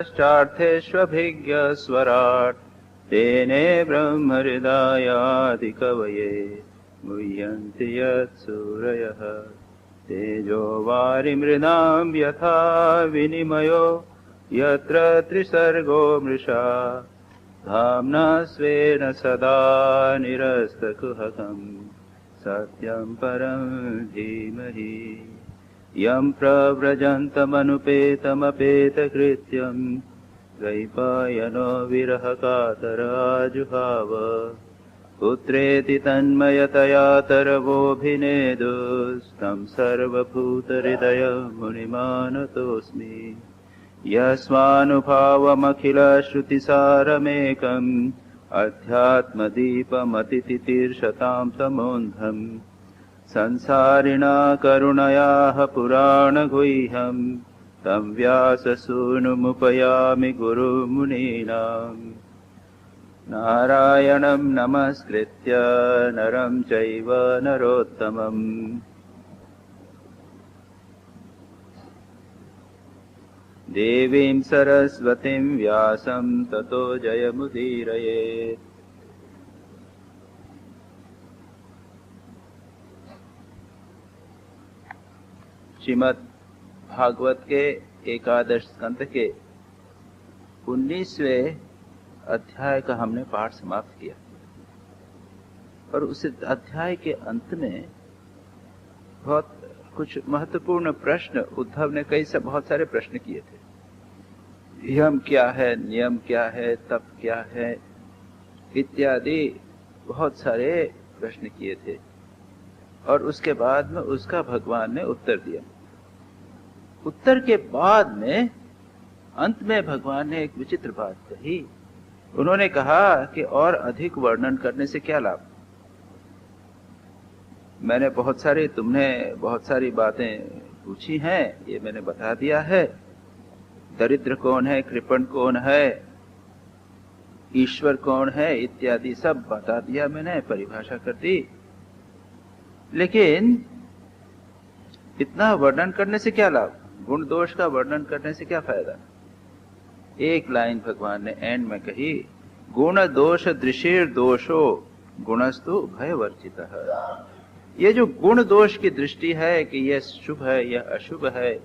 श्चार्थेष्वभिज्ञ स्वराट् तेने ब्रह्महृदायादिकवये मुह्यन्ति यत्सूरयः तेजो वारिमृदां यथा विनिमयो यत्र त्रिसर्गो मृषा धाम्ना स्वेन सदा निरस्तकुहकम् सत्यं परं धीमहि यं प्रव्रजन्तमनुपेतमपेतकृत्यं द्वैपायनो विरहकातराजुहाव पुत्रेति तन्मयतया तरवोऽभिनेदुस्तं सर्वभूतहृदयमुनिमानतोऽस्मि यस्वानुभावमखिलश्रुतिसारमेकम् अध्यात्मदीपमतितितीर्षतां तमोन्धम् संसारिणा करुणयाः पुराणगुह्यं तं व्याससूनुमुपयामि गुरुमुनीनाम् नारायणं नमस्कृत्य नरं चैव नरोत्तमम् देवीं सरस्वतीं व्यासं ततो जयमुदीरयेत्। श्रीमद् भागवत के एकादश स्कंद के 19वें अध्याय का हमने पाठ समाप्त किया और उस अध्याय के अंत में बहुत कुछ महत्वपूर्ण प्रश्न उद्धव ने बहुत सारे प्रश्न किए थे। यम क्या है, नियम क्या है, तप क्या है इत्यादि बहुत सारे प्रश्न किए थे और उसके बाद में उसका भगवान ने उत्तर दिया। उत्तर के बाद में अंत में भगवान ने एक विचित्र बात कही। उन्होंने कहा कि और अधिक वर्णन करने से क्या लाभ। मैंने तुमने बहुत सारी बातें पूछी हैं, ये मैंने बता दिया है। दरिद्र कौन है, कृपण कौन है, ईश्वर कौन है इत्यादि सब बता दिया मैंने, परिभाषा कर दी। लेकिन इतना वर्णन करने से क्या लाभ, गुण दोष का वर्णन करने से क्या फायदा। एक लाइन भगवान ने एंड में कही, गुण दोष दृशिर दोषो गुणस्तु भय वर्जितः। ये जो गुण दोष की दृष्टि है कि यह शुभ है, यह अशुभ है,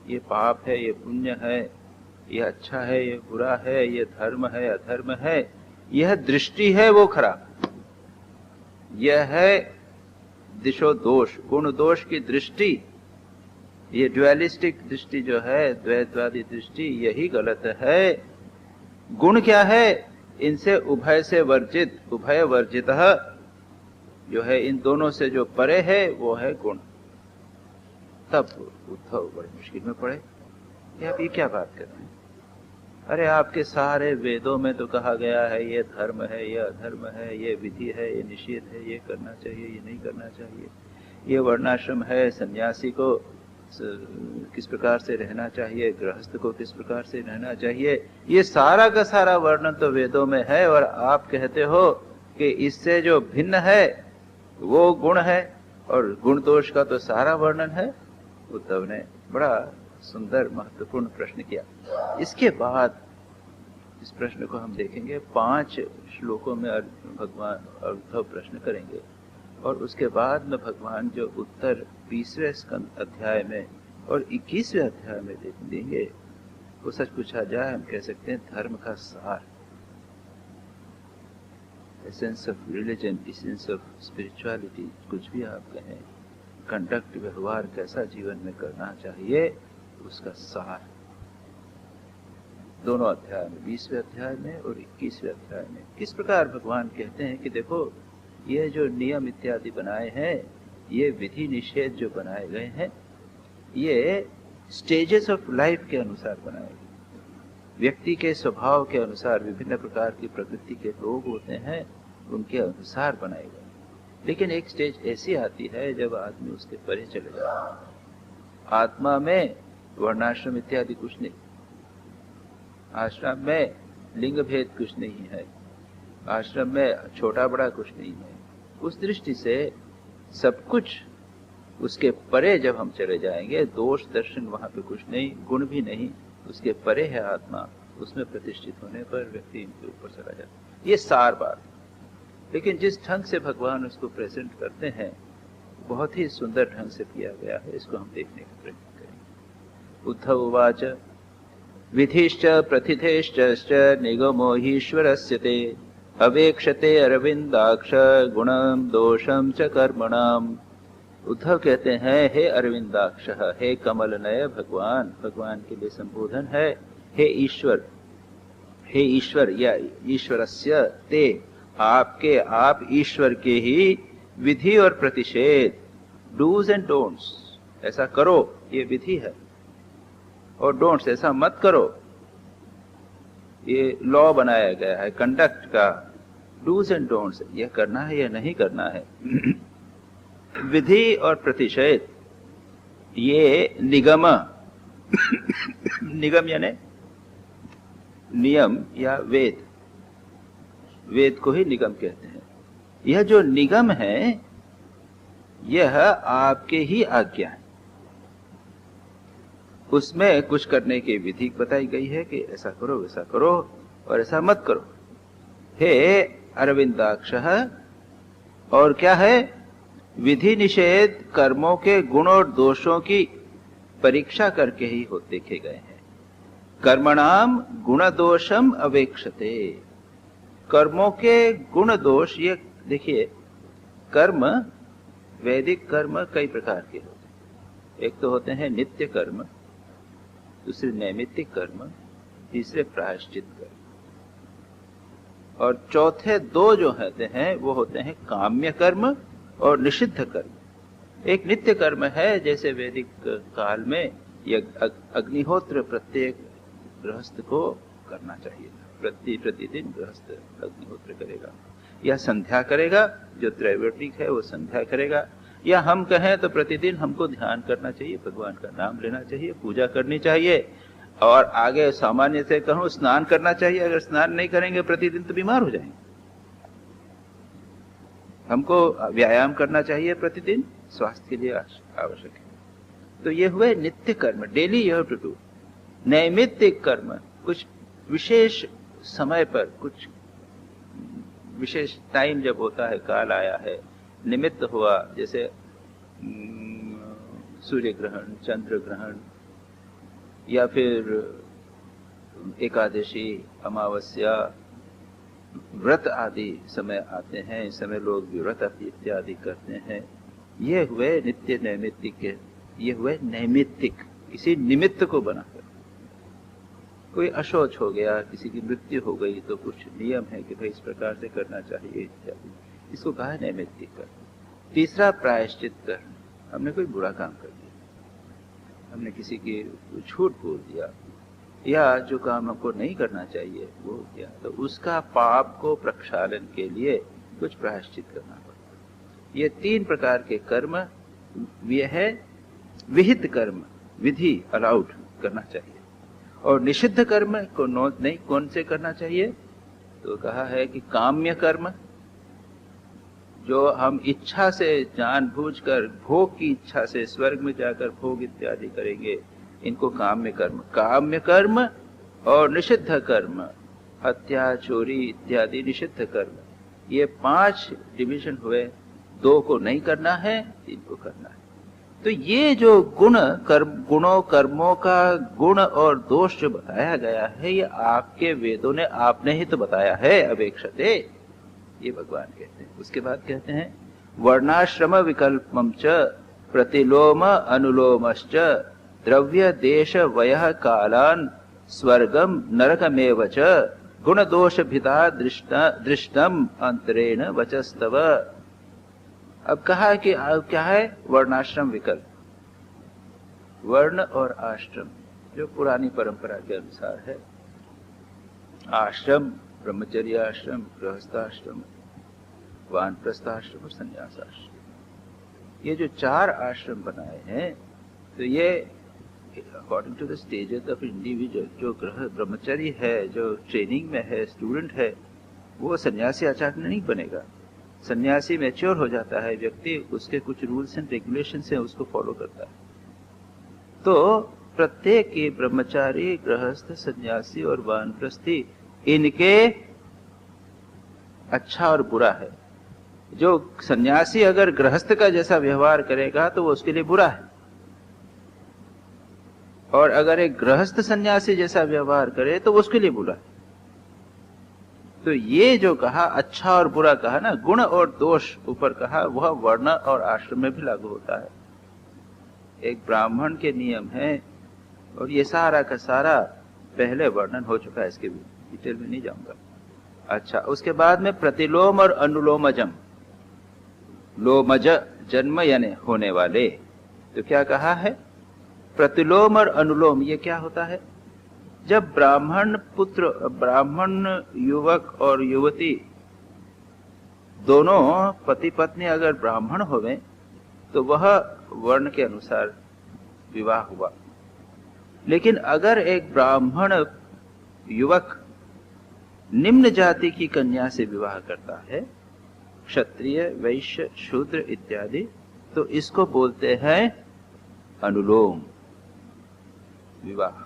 ये पाप है, ये पुण्य है, यह अच्छा है, यह बुरा है, यह धर्म है, अधर्म है, यह दृष्टि है वो खराब। यह है दिशो दोष, गुण दोष की दृष्टि। ये ड्युअलिस्टिक दृष्टि जो है, द्वैतवादी दृष्टि, यही गलत है। गुण क्या है, इनसे उभय से वर्जित, उभय वर्जितः जो है, इन दोनों से जो परे है वो है गुण। तब उद्धव बड़ी मुश्किल में पड़े कि आप ये क्या बात कर रहे हैं। अरे आपके सारे वेदों में तो कहा गया है ये धर्म है, ये अधर्म है, ये विधि है, ये निषेध है, ये करना चाहिए, ये नहीं करना चाहिए, ये वर्णाश्रम है, सन्यासी को किस प्रकार से रहना चाहिए, गृहस्थ को किस प्रकार से रहना चाहिए, ये सारा का सारा वर्णन तो वेदों में है। और आप कहते हो कि इससे जो भिन्न है वो गुण है और गुण दोष का तो सारा वर्णन है। उद्धव ने बड़ा सुंदर महत्वपूर्ण प्रश्न किया। इसके बाद इस प्रश्न को हम देखेंगे, 5 श्लोकों में भगवान उद्धव प्रश्न करेंगे और उसके बाद में भगवान जो उत्तर 20वें स्कंद अध्याय में और 21वें अध्याय में देंगे वो सच पूछा जाए हम कह सकते हैं धर्म का सार, essence of religion, essence of spirituality, कुछ भी आप कहें, कंडक्ट, व्यवहार कैसा जीवन में करना चाहिए उसका सार दोनों अध्याय में, 20वें अध्याय में और 21वें अध्याय में। किस प्रकार भगवान कहते हैं कि देखो ये जो नियम इत्यादि बनाए हैं, ये विधि निषेध जो बनाए गए हैं, ये स्टेजेस ऑफ लाइफ के अनुसार बनाए गए, व्यक्ति के स्वभाव के अनुसार, विभिन्न प्रकार की प्रकृति के लोग होते हैं उनके अनुसार बनाए गए। लेकिन एक स्टेज ऐसी आती है जब आदमी उसके परे चले जाता है। आत्मा में वर्णाश्रम इत्यादि कुछ नहीं, आश्रम में लिंग भेद कुछ नहीं है, आश्रम में छोटा बड़ा कुछ नहीं है। उस दृष्टि से सब कुछ उसके परे जब हम चले जाएंगे, दोष दर्शन वहां पे कुछ नहीं, गुण भी नहीं, उसके परे है आत्मा। उसमें प्रतिष्ठित होने पर व्यक्ति इनके ऊपर चला जाता। ये सार बात। लेकिन जिस ढंग से भगवान उसको प्रेजेंट करते हैं बहुत ही सुंदर ढंग से किया गया है, इसको हम देखने का प्रयत्न करेंगे। उद्धव उवाच विधिश्च प्रथितेश्च निगमो हीश्वरस्य ते अवेक्षते अरविंदाक्ष गुणम दोषम च कर्मणाम। उद्धव कहते हैं, हे अरविंदाक्ष, हे कमल नय भगवान, भगवान के लिए संबोधन है, हे ईश्वर, हे ईश्वर या ईश्वरस्य ते, आपके, आप ईश्वर के ही विधि और प्रतिषेध, डूज एंड डोंट्स, ऐसा करो ये विधि है, और डोंट्स ऐसा मत करो, ये लॉ बनाया गया है कंडक्ट का। डूज एंड डोंट्स, यह करना है या नहीं करना है। विधि और प्रतिषेध ये निगम निगम यानी नियम या वेद, वेद को ही निगम कहते हैं। यह जो निगम है यह आपके ही आज्ञा है, उसमें कुछ करने की विधि बताई गई है कि ऐसा करो वैसा करो और ऐसा मत करो। हे अरविंदाक्ष, और क्या है, विधि निषेध कर्मों के गुण और दोषों की परीक्षा करके ही हो देखे गए हैं। कर्मणाम गुण दोषम अवेक्षते, कर्मों के गुण दोष, ये देखिए कर्म, वैदिक कर्म कई प्रकार के होते हैं। एक तो होते हैं नित्य कर्म, दूसरे नैमित्तिक कर्म, तीसरे प्रायश्चित कर्म, और चौथे दो जो होते हैं वो होते हैं काम्य कर्म और निषिद्ध कर्म। एक नित्य कर्म है, जैसे वैदिक काल में यह अग्निहोत्र प्रत्येक गृहस्थ को करना चाहिए, प्रतिदिन गृहस्थ अग्निहोत्र करेगा, या संध्या करेगा, जो त्रैवर्तिक है वो संध्या करेगा, या हम कहें तो प्रतिदिन हमको ध्यान करना चाहिए, भगवान का नाम लेना चाहिए, पूजा करनी चाहिए, और आगे सामान्य से कहूं स्नान करना चाहिए। अगर स्नान नहीं करेंगे प्रतिदिन तो बीमार हो जाएंगे। हमको व्यायाम करना चाहिए प्रतिदिन, स्वास्थ्य के लिए आवश्यक है। तो ये हुए नित्य कर्म, daily you have to do. नैमित्तिक कर्म, कुछ विशेष समय पर, कुछ विशेष टाइम जब होता है, काल आया है, निमित्त हुआ, जैसे सूर्य ग्रहण, चंद्र ग्रहण, या फिर एकादशी, अमावस्या, व्रत आदि समय आते हैं, इस समय लोग व्रत इत्यादि करते हैं। ये हुए नित्य नैमित्तिक, ये हुए नैमित्तिक, किसी निमित्त को बनाकर। कोई अशौच हो गया, किसी की मृत्यु हो गई, तो कुछ नियम है कि भाई इस प्रकार से करना चाहिए इत्यादि, इसको कहा है नैमित्तिक कर्म। तीसरा प्रायश्चित कर्म, हमने कोई बुरा काम कर दिया, हमने किसी की झूठ बोल दिया, या जो काम हमको नहीं करना चाहिए वो किया, तो उसका पाप को प्रक्षालन के लिए कुछ प्रायश्चित करना पड़ता है। ये तीन प्रकार के कर्म, ये है विहित कर्म, विधि अलाउड करना चाहिए, और निषिद्ध कर्म को नहीं, कौन से करना चाहिए, तो कहा है कि काम्य कर्म, जो हम इच्छा से जानबूझकर, भोग की इच्छा से स्वर्ग में जाकर भोग इत्यादि करेंगे, इनको काम्य कर्म। काम्य कर्म और निषिद्ध कर्म, हत्या, चोरी इत्यादि निषिद्ध कर्म, ये 5 डिवीजन हुए। 2 को नहीं करना है, 3 को करना है। तो ये जो गुण कर्म, गुणों कर्मों का गुण और दोष जो बताया गया है, ये आपके वेदों ने, आपने ही तो बताया है, अवेक्षते, ये भगवान कहते हैं। उसके बाद कहते हैं वर्णाश्रम विकल्पम च प्रतिलोम अनुलोमश्च द्रव्य देश वयः कालान स्वर्गम नरकमेव च गुण दोष भिदा दृष्टम अंतरेण वचस्तव। अब कहा कि क्या है, वर्णाश्रम विकल्प, वर्ण और आश्रम जो पुरानी परंपरा के अनुसार है। आश्रम, ब्रह्मचर्य आश्रम, गृहस्थाश्रम, वानप्रस्थाश्रम और संन्यासाश्रम, ये जो 4 आश्रम बनाए हैं, तो ये according to the stages of individual, जो ब्रह्मचर्य है, जो ट्रेनिंग में है, स्टूडेंट है, वो सन्यासी आचार्य नहीं बनेगा। सन्यासी मैच्योर हो जाता है व्यक्ति, उसके कुछ रूल्स एंड रेगुलेशंस हैं, उसको फॉलो करता है। तो प्रत्येक की ब्रह्मचारी, गृहस्थ, सन्यासी और वानप्रस्थी, इनके अच्छा और बुरा है। जो सन्यासी अगर गृहस्थ का जैसा व्यवहार करेगा तो वो उसके लिए बुरा है, और अगर एक गृहस्थ सन्यासी जैसा व्यवहार करे तो वो उसके लिए बुरा है। तो ये जो कहा अच्छा और बुरा कहा ना, गुण और दोष ऊपर कहा, वह वर्ण और आश्रम में भी लागू होता है। एक ब्राह्मण के नियम है, और ये सारा का सारा पहले वर्णन हो चुका है, इसके डिटेल में नहीं जाऊंगा। अच्छा, उसके बाद में प्रतिलोम और अनुलोमजम। लोमज जन्म यानी होने वाले, तो क्या कहा है? प्रतिलोम और अनुलोम, ये क्या होता है? जब ब्राह्मण पुत्र, ब्राह्मण युवक और युवती दोनों पति पत्नी अगर ब्राह्मण होवे तो वह वर्ण के अनुसार विवाह हुआ। लेकिन अगर एक ब्राह्मण युवक निम्न जाति की कन्या से विवाह करता है, क्षत्रिय, वैश्य, शूद्र इत्यादि, तो इसको बोलते हैं अनुलोम विवाह।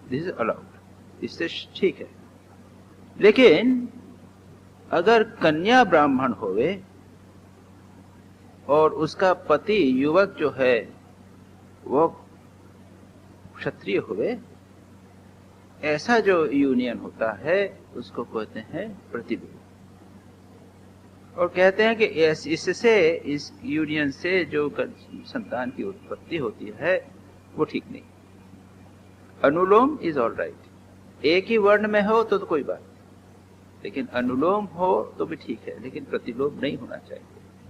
दिस इज अलाउड, इससे ठीक है। लेकिन अगर कन्या ब्राह्मण होवे और उसका पति युवक जो है वो क्षत्रिय हुए, ऐसा जो यूनियन होता है उसको कहते हैं प्रतिलोम। और कहते हैं कि इससे, इस यूनियन से जो संतान की उत्पत्ति होती है वो ठीक नहीं। अनुलोम इज ऑल राइट, एक ही वर्ण में हो तो कोई बात, लेकिन अनुलोम हो तो भी ठीक है, लेकिन प्रतिलोम नहीं होना चाहिए।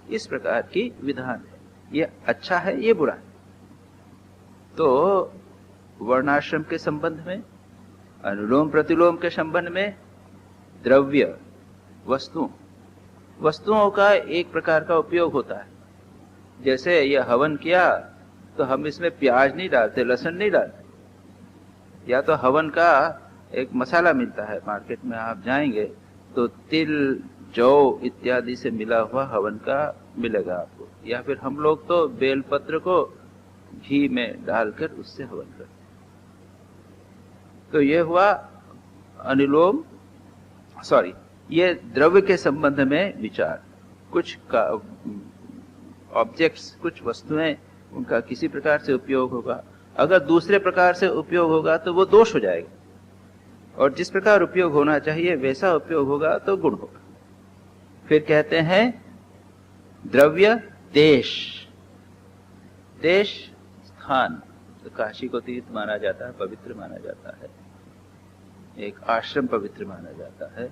इस प्रकार की विधान है, ये अच्छा है, ये बुरा है। तो वर्णाश्रम के संबंध में, अनुलोम प्रतिलोम के संबंध में, द्रव्य वस्तुओं का एक प्रकार का उपयोग होता है। जैसे ये हवन किया तो हम इसमें प्याज नहीं डालते, लहसुन नहीं डालते, या तो हवन का एक मसाला मिलता है, मार्केट में आप जाएंगे तो तिल, जौ इत्यादि से मिला हुआ हवन का मिलेगा आपको, या फिर हम लोग तो बेलपत्र को घी में डालकर उससे हवन करते। तो ये हुआ अनुलोम, सॉरी, ये द्रव्य के संबंध में विचार। कुछ का ऑब्जेक्ट्स, कुछ वस्तुएं, उनका किसी प्रकार से उपयोग होगा, अगर दूसरे प्रकार से उपयोग होगा तो वो दोष हो जाएगा, और जिस प्रकार उपयोग होना चाहिए वैसा उपयोग होगा तो गुण होगा। फिर कहते हैं द्रव्य देश, देश स्थान, तो काशी को तीर्थ माना जाता है, पवित्र माना जाता है, एक आश्रम पवित्र माना जाता है,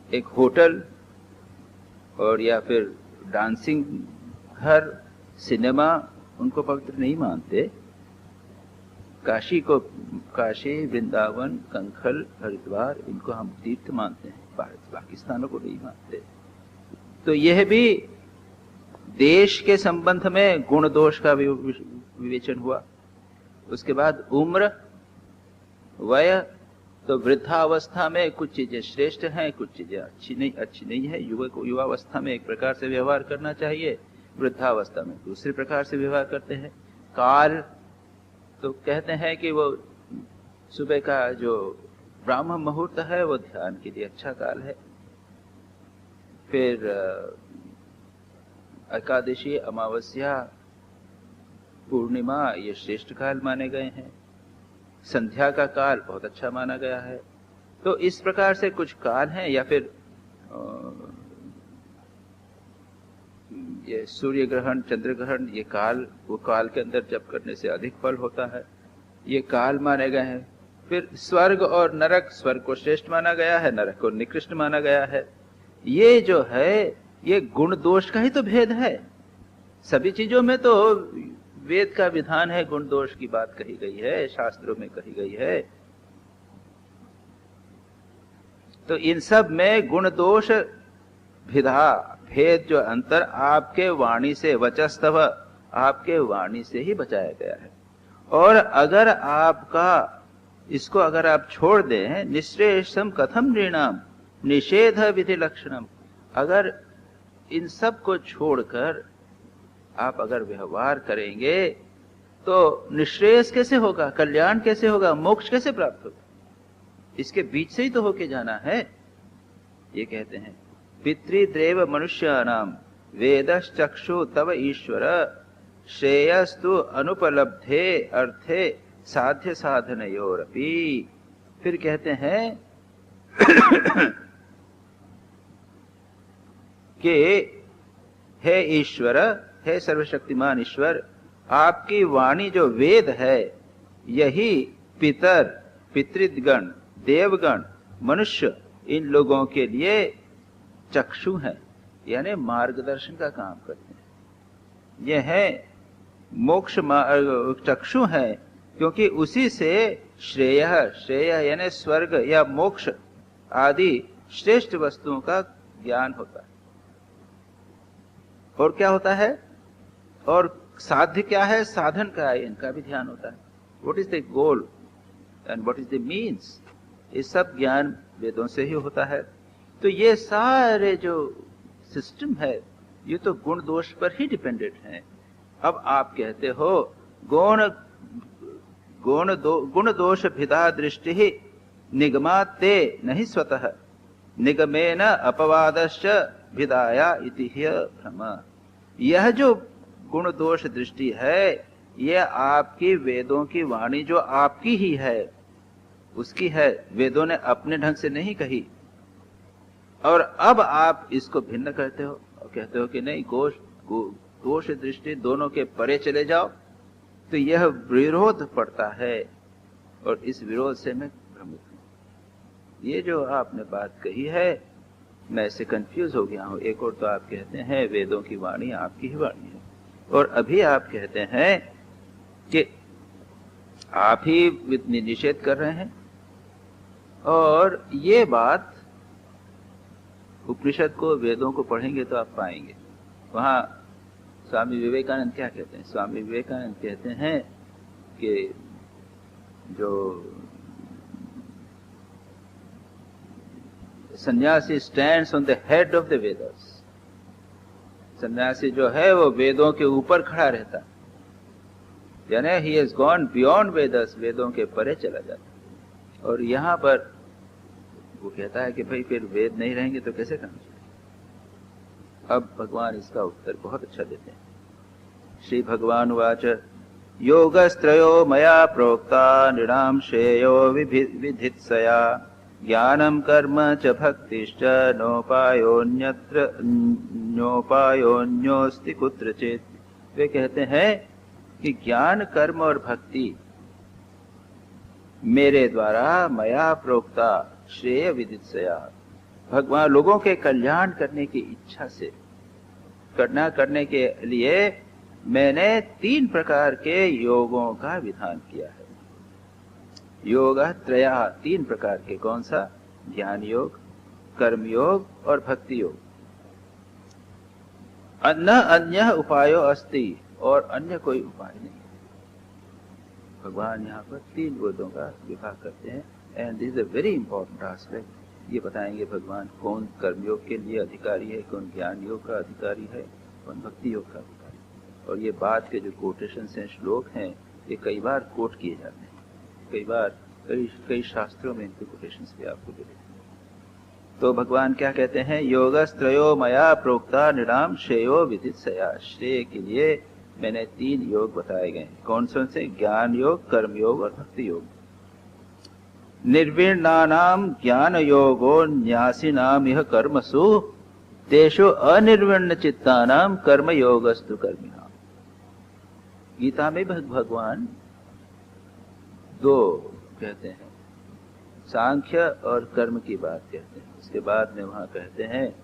एक होटल और या फिर डांसिंग घर, सिनेमा, उनको पवित्र नहीं मानते। काशी को, काशी, वृंदावन, कंखल, हरिद्वार, इनको हम तीर्थ मानते हैं, पाकिस्तानों को नहीं मानते। तो यह भी देश के संबंध में गुण दोष का विवेचन हुआ। उसके बाद उम्र, वय, तो वृद्धावस्था में कुछ चीजें श्रेष्ठ हैं, कुछ चीजें अच्छी नहीं है। युवावस्था में एक प्रकार से व्यवहार करना चाहिए, वृद्धावस्था में दूसरे प्रकार से व्यवहार करते हैं। काल, तो कहते हैं कि वो सुबह का जो ब्राह्म मुहूर्त है वो ध्यान के लिए अच्छा काल है। फिर एकादशी, अमावस्या, पूर्णिमा, ये श्रेष्ठ काल माने गए हैं। संध्या का काल बहुत अच्छा माना गया है। तो इस प्रकार से कुछ काल हैं, या फिर ये सूर्य ग्रहण, चंद्र ग्रहण, ये काल, वो काल के अंदर जप करने से अधिक फल होता है, ये काल माने गए हैं। फिर स्वर्ग और नरक, स्वर्ग को श्रेष्ठ माना गया है, नरक को निकृष्ट माना गया है। ये जो है ये गुण दोष का ही तो भेद है। सभी चीजों में तो वेद का विधान है, गुण दोष की बात कही गई है, शास्त्रों में कही गई है। तो इन सब में गुण दोष भेद जो अंतर आपके वाणी से, वचस्तव, आपके वाणी से ही बचाया गया है। और अगर आपका इसको अगर आप छोड़ दें, निश्रेषम कथम नृणाम निषेध विधि लक्षणम, अगर इन सब को छोड़कर आप अगर व्यवहार करेंगे तो निश्रेयस कैसे होगा, कल्याण कैसे होगा, मोक्ष कैसे प्राप्त होगा? इसके बीच से ही तो होके जाना है। ये कहते हैं पितृदेव मनुष्याणाम वेदश्चक्षु तव ईश्वर श्रेयस्तु अनुपलब्धे अर्थे साध्य साधनयोरपि। फिर कहते हैं कि हे ईश्वर, हे सर्वशक्तिमान ईश्वर, आपकी वाणी जो वेद है यही पितृगण, देवगण, मनुष्य, इन लोगों के लिए चक्षु हैं, यानी मार्गदर्शन का काम करते हैं। यह है मोक्ष चक्षु है, क्योंकि उसी से श्रेय यानी स्वर्ग या मोक्ष आदि श्रेष्ठ वस्तुओं का ज्ञान होता है। और क्या होता है, और साध्य क्या है, साधन का है, इनका भी ध्यान होता है। What is the goal and what is the means, ये सब ज्ञान वेदों से ही होता है। तो ये सारे जो सिस्टम है ये तो गुण दोष पर ही डिपेंडेंट है। अब आप कहते हो गुण दोष भिदा दृष्टि ही निगमाते नहीं स्वतः निगमेन अपवादश्च भिदाया इति भ्रम। यह जो गुण दोष दृष्टि है यह आपकी वेदों की वाणी जो आपकी ही है उसकी है, वेदों ने अपने ढंग से नहीं कही। और अब आप इसको भिन्न करते हो और कहते हो कि नहीं, दोष दृष्टि दोनों के परे चले जाओ। तो यह विरोध पड़ता है और इस विरोध से मैं भ्रमित हूं। ये जो आपने बात कही है मैं इससे कंफ्यूज हो गया हूं। एक और तो आप कहते हैं वेदों की वाणी आपकी ही वाणी है, और अभी आप कहते हैं कि आप ही निषेध कर रहे हैं। और ये बात उपनिषद को, वेदों को पढ़ेंगे तो आप पाएंगे। वहां स्वामी विवेकानंद क्या कहते हैं? स्वामी विवेकानंद कहते हैं कि जो सन्यासी stands on the head of the Vedas, सन्यासी जो है वो वेदों के ऊपर खड़ा रहता, यानी he has gone beyond Vedas, वेदों के परे चला जाता। और यहाँ पर वो कहता है कि भाई फिर वेद नहीं रहेंगे तो कैसे काम चलेगा? अब भगवान इसका उत्तर बहुत अच्छा देते हैं। श्री भगवान वाच योगस्त्रयो मया प्रोक्ता नृणाम श्रेयो विधित्सया ज्ञानम कर्म च भक्तिश्च नोपायोन्यत्र न्योपायोन्योस्ति कुत्रचित्। वे कहते हैं कि ज्ञान, कर्म और भक्ति मेरे द्वारा मया प्रोक्ता श्रेय विदित्सया, भगवान लोगों के कल्याण करने की इच्छा से करने के लिए मैंने 3 प्रकार के योगों का विधान किया है। योग त्रया, 3 प्रकार के। कौन सा? ज्ञान योग, कर्म योग और भक्ति योग। न अन्य उपायो अस्ति, और अन्य कोई उपाय नहीं। भगवान यहाँ पर 3 बोधों का विभाग करते हैं। And this is a very important aspect. ये बताएंगे भगवान कौन कर्मयोग के लिए अधिकारी है, कौन ज्ञान योग का अधिकारी है, कौन भक्ति योग का अधिकारी है। और ये बात के जो कोटेशन हैं, श्लोक हैं, ये कई बार कोट किए जाते हैं। कई बार कई शास्त्रों में इनके कोटेशन भी आपको मिलेंगे। तो भगवान क्या कहते हैं? योगस्त्रयो मया प्रोक्ता नृणाम श्रेयो विदित्सया। श्रेय के लिए मैंने 3 योग बताए गए। कौन से? ज्ञान योग, कर्म योग और भक्ति योग। निर्विण्णानाम ज्ञान योगो न्यासिनाम यह कर्मसु तेषु अनिर्विण्ण चित्तानाम कर्म योगस्तु कर्मिणाम। गीता में भगवान 2 कहते हैं, सांख्य और कर्म की बात कहते हैं। उसके बाद में वहां कहते हैं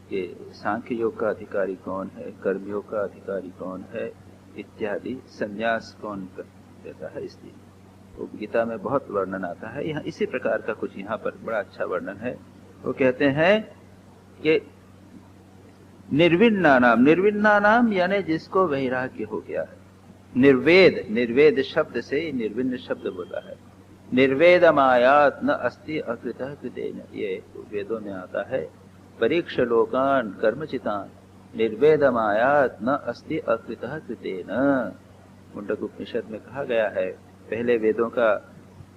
कि सांख्य योग का अधिकारी कौन है, कर्म योग का अधिकारी कौन है इत्यादि, संन्यास कौन कहता है। इसलिए तो गीता में बहुत वर्णन आता है। यहाँ इसी प्रकार का कुछ यहाँ पर बड़ा अच्छा वर्णन है। वो कहते हैं कि निर्विण्णानाम यानी जिसको वैराग्य हो गया है। निर्वेद शब्द से निर्विण्ण शब्द बोला है। निर्वेदमायात न अस्ति अकृतः कृतेन, ये वेदों में आता है। परीक्ष लोकान कर्मचितान निर्वेदमायात न अस्ति अकृतः कृतेन। मुंडक उपनिषद में कहा गया है, पहले वेदों का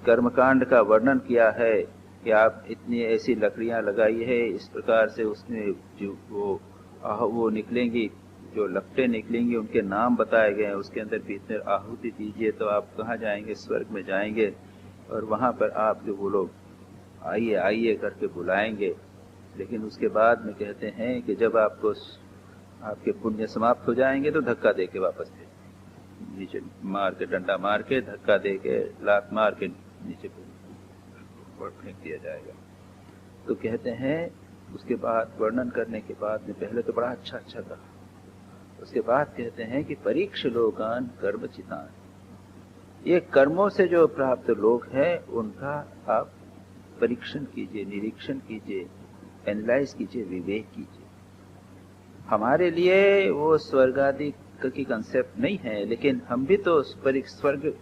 कर्मकांड का वर्णन किया है कि आप इतनी ऐसी लकड़ियां लगाई है, इस प्रकार से उसमें जो वो निकलेंगी, जो लपटें निकलेंगी उनके नाम बताए गए हैं, उसके अंदर भी इतने आहुति दीजिए तो आप कहाँ जाएंगे, स्वर्ग में जाएंगे, और वहाँ पर आप जो वो लोग आइए आइए करके बुलाएंगे। लेकिन उसके बाद में कहते हैं कि जब आपके पुण्य समाप्त हो जाएंगे तो धक्का दे के वापस नीचे मार के, डंडा मार के, धक्का दे के, लात मार के नीचे फेंक दिया जाएगा। तो कहते हैं उसके बाद वर्णन करने के बाद में पहले तो बड़ा अच्छा कहा, उसके बाद कहते हैं कि परीक्ष लोकान कर्मचितान, ये कर्मों से जो प्राप्त लोग हैं उनका आप परीक्षण कीजिए, निरीक्षण कीजिए, एनालाइज कीजिए, विवेक कीजिए। हमारे लिए वो स्वर्ग आदि की कंसेप्ट नहीं है, लेकिन हम भी तो स्वर्ग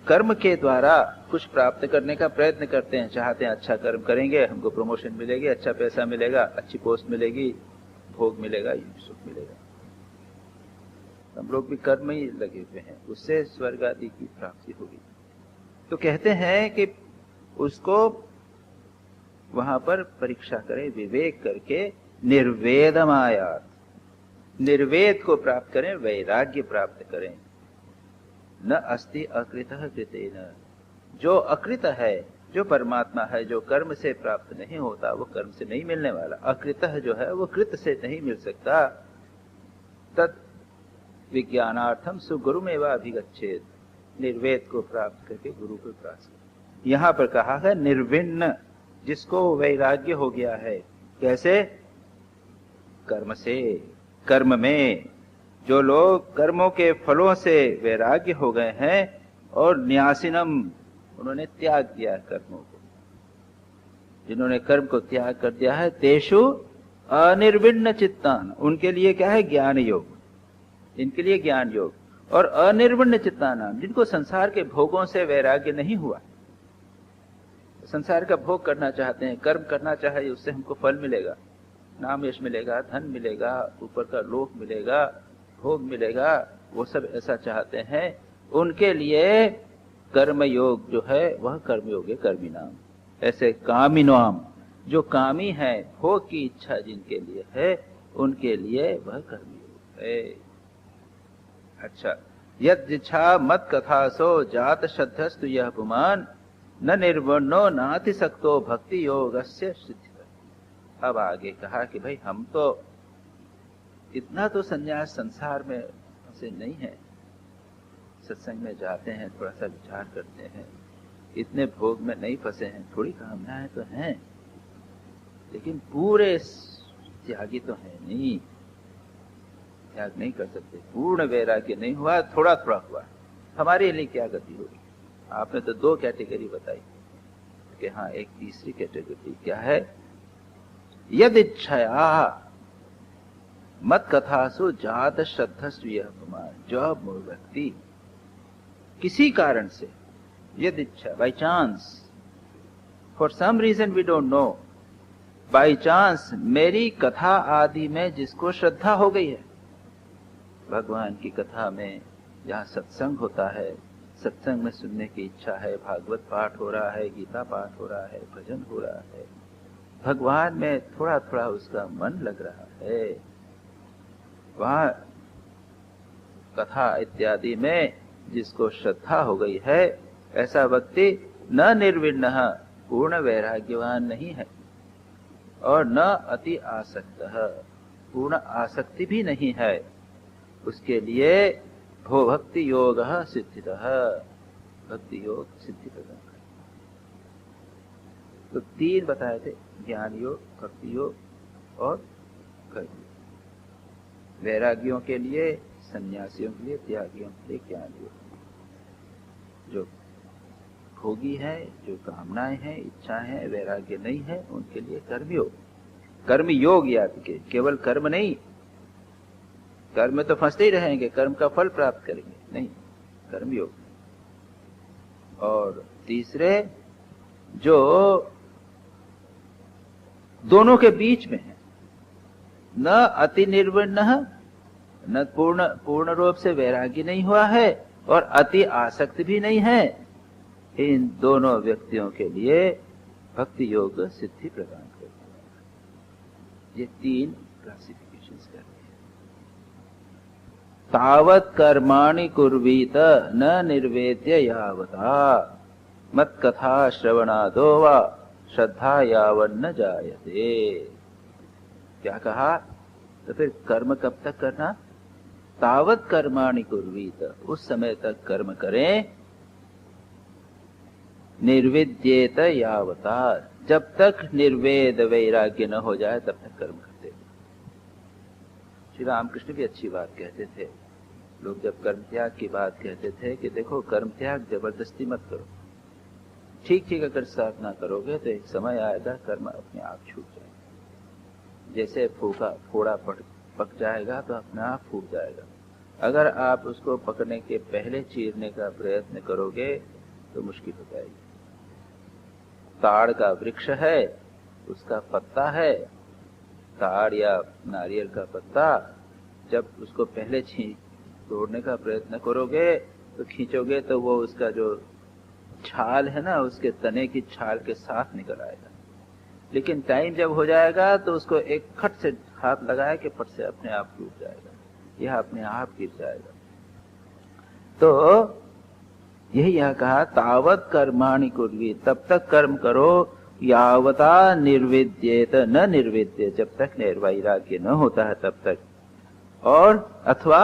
कर्म के द्वारा कुछ प्राप्त करने का प्रयत्न करते हैं, चाहते हैं अच्छा कर्म करेंगे हमको प्रमोशन मिलेगी, अच्छा पैसा मिलेगा, अच्छी पोस्ट मिलेगी, भोग मिलेगा, सुख मिलेगा। हम लोग भी कर्म ही लगे हुए हैं, उससे स्वर्ग आदि की प्राप्ति होगी। तो कहते हैं कि उसको वहां पर परीक्षा करें, विवेक करके निर्वेदमायात, निर्वेद को प्राप्त करें, वैराग्य प्राप्त करें। न अस्ति अकृतः कृतेन, जो अकृत है, जो परमात्मा है, जो कर्म से प्राप्त नहीं होता, वो कर्म से नहीं मिलने वाला। अकृतः जो है वो कृत से नहीं मिल सकता। तत् विज्ञानार्थम सुगुरुमेव अभिगच्छेत, निर्वेद को प्राप्त करके गुरु को प्राप्त। यहां पर कहा है निर्विण्ण, जिसको वैराग्य हो गया है। कैसे? कर्म से, कर्म में जो लोग कर्मों के फलों से वैराग्य हो गए हैं और न्यासिनम, उन्होंने त्याग दिया कर्मों को, जिन्होंने कर्म को त्याग कर दिया है, तेषु अनिर्विण्ण चित्तान, उनके लिए क्या है? ज्ञान योग, इनके लिए ज्ञान योग। और अनिर्विण्ण चित्तान, जिनको संसार के भोगों से वैराग्य नहीं हुआ, संसार का भोग करना चाहते हैं, कर्म करना चाहिए, उससे हमको फल मिलेगा, नाम यश मिलेगा, धन मिलेगा, ऊपर का लोक मिलेगा, भोग मिलेगा, वो सब ऐसा चाहते हैं, उनके लिए कर्म योग जो है वह कर्म योग है, कर्मी नाम। ऐसे कामिनाम, जो कामी है, भोग की इच्छा जिनके लिए है, उनके लिए वह कर्म योग है। अच्छा, यद इच्छा मत कथासो जात श्रद्धस्तु यह पुमान, न निर्वण्णो नाति सक्तो भक्ति योगस्य सिद्धि। अब आगे कहा कि भाई हम तो इतना तो संन्यास संसार में से नहीं है, सत्संग में जाते हैं, थोड़ा सा विचार करते हैं, इतने भोग में नहीं फंसे हैं, थोड़ी कामनाएं तो हैं, लेकिन पूरे त्यागी तो है नहीं, त्याग नहीं कर सकते, पूर्ण वैराग्य नहीं हुआ, थोड़ा थोड़ा हुआ। हमारे लिए क्या गति होगी? आपने तो दो कैटेगरी बताई कि हाँ, एक तीसरी कैटेगरी क्या है? यद इच्छया मत कथासु जात श्रद्धस्व यह पुमान, जो व्यक्ति किसी कारण से, यद इच्छा, by chance, for some reason we don't know, by chance मेरी कथा आदि में जिसको श्रद्धा हो गई है, भगवान की कथा में जहाँ सत्संग होता है, सत्संग में सुनने की इच्छा है, भागवत पाठ हो रहा है, गीता पाठ हो रहा है, भजन हो रहा है, भगवान में थोड़ा थोड़ा उसका मन लग रहा है, वहां कथा इत्यादि में जिसको श्रद्धा हो गई है, ऐसा व्यक्ति न निर्विण्ण, पूर्ण वैराग्यवान नहीं है, और न अति आसक्त, पूर्ण आसक्ति भी नहीं है, उसके लिए भो भक्ति योग सिद्धितः, भक्ति योग सिद्धि प्रदान कर। तो तीन बताए थे, ज्ञान योग, भक्ति योग और कर्म योग। वैरागियों के लिए, सन्यासियों के लिए, त्यागियों के लिए ज्ञान योग। जो भोगी है, जो कामनाएं हैं, इच्छाएं हैं, वैराग्य नहीं है, उनके लिए कर्म योग। कर्म योग याद के, केवल कर्म नहीं, कर्म में तो फंसते ही रहेंगे, कर्म का फल प्राप्त करेंगे नहीं, कर्म योग। और तीसरे जो दोनों के बीच में है, न अति निर्विण्ण न पूर्ण रूप से वैरागी नहीं हुआ है और अति आसक्त भी नहीं है, इन दोनों व्यक्तियों के लिए भक्ति योग सिद्धि प्रदान करता है। ये 3 क्लासिफिकेशंस करते हैं। तावत कर्माणि कुर्वीत न निर्वेद्य यावता मत कथा श्रवणादो वा श्रद्धा यावन्न जायते। क्या कहा? तो फिर कर्म कब तक करना? तावत कर्माणि कुर्वीत, उस समय तक कर्म करें, निर्विद्येत यावता, जब तक निर्वेद वैराग्य न हो जाए तब तक कर्म करते। श्री रामकृष्ण भी अच्छी बात कहते थे। लोग जब कर्म त्याग की बात कहते थे कि देखो कर्म त्याग जबरदस्ती मत करो, ठीक ठीक अगर साधना करोगे तो एक समय आएगा कर्म अपने आप छूट जाएगा। जैसे फोड़ा पक जाएगा तो अपने आप फूट जाएगा। अगर आप उसको पकड़ने के पहले चीरने का प्रयत्न करोगे तो मुश्किल हो जाएगी। ताड़ का वृक्ष है, उसका पत्ता है, ताड़ या नारियल का पत्ता, जब उसको पहले तोड़ने का प्रयत्न करोगे तो खींचोगे तो वो उसका जो छाल है ना, उसके तने की छाल के साथ निकल आएगा। लेकिन टाइम जब हो जाएगा तो उसको एक खट से हाथ लगाए कि फट से अपने आप टूट जाएगा, यह अपने आप गिर जाएगा। तो यही यह कहा, तावत कर्माणि कुर्वी, तब तक कर्म करो, यावता निर्विद्येत न निर्विद्य, जब तक निर्वैराग्य न होता है तब तक। और अथवा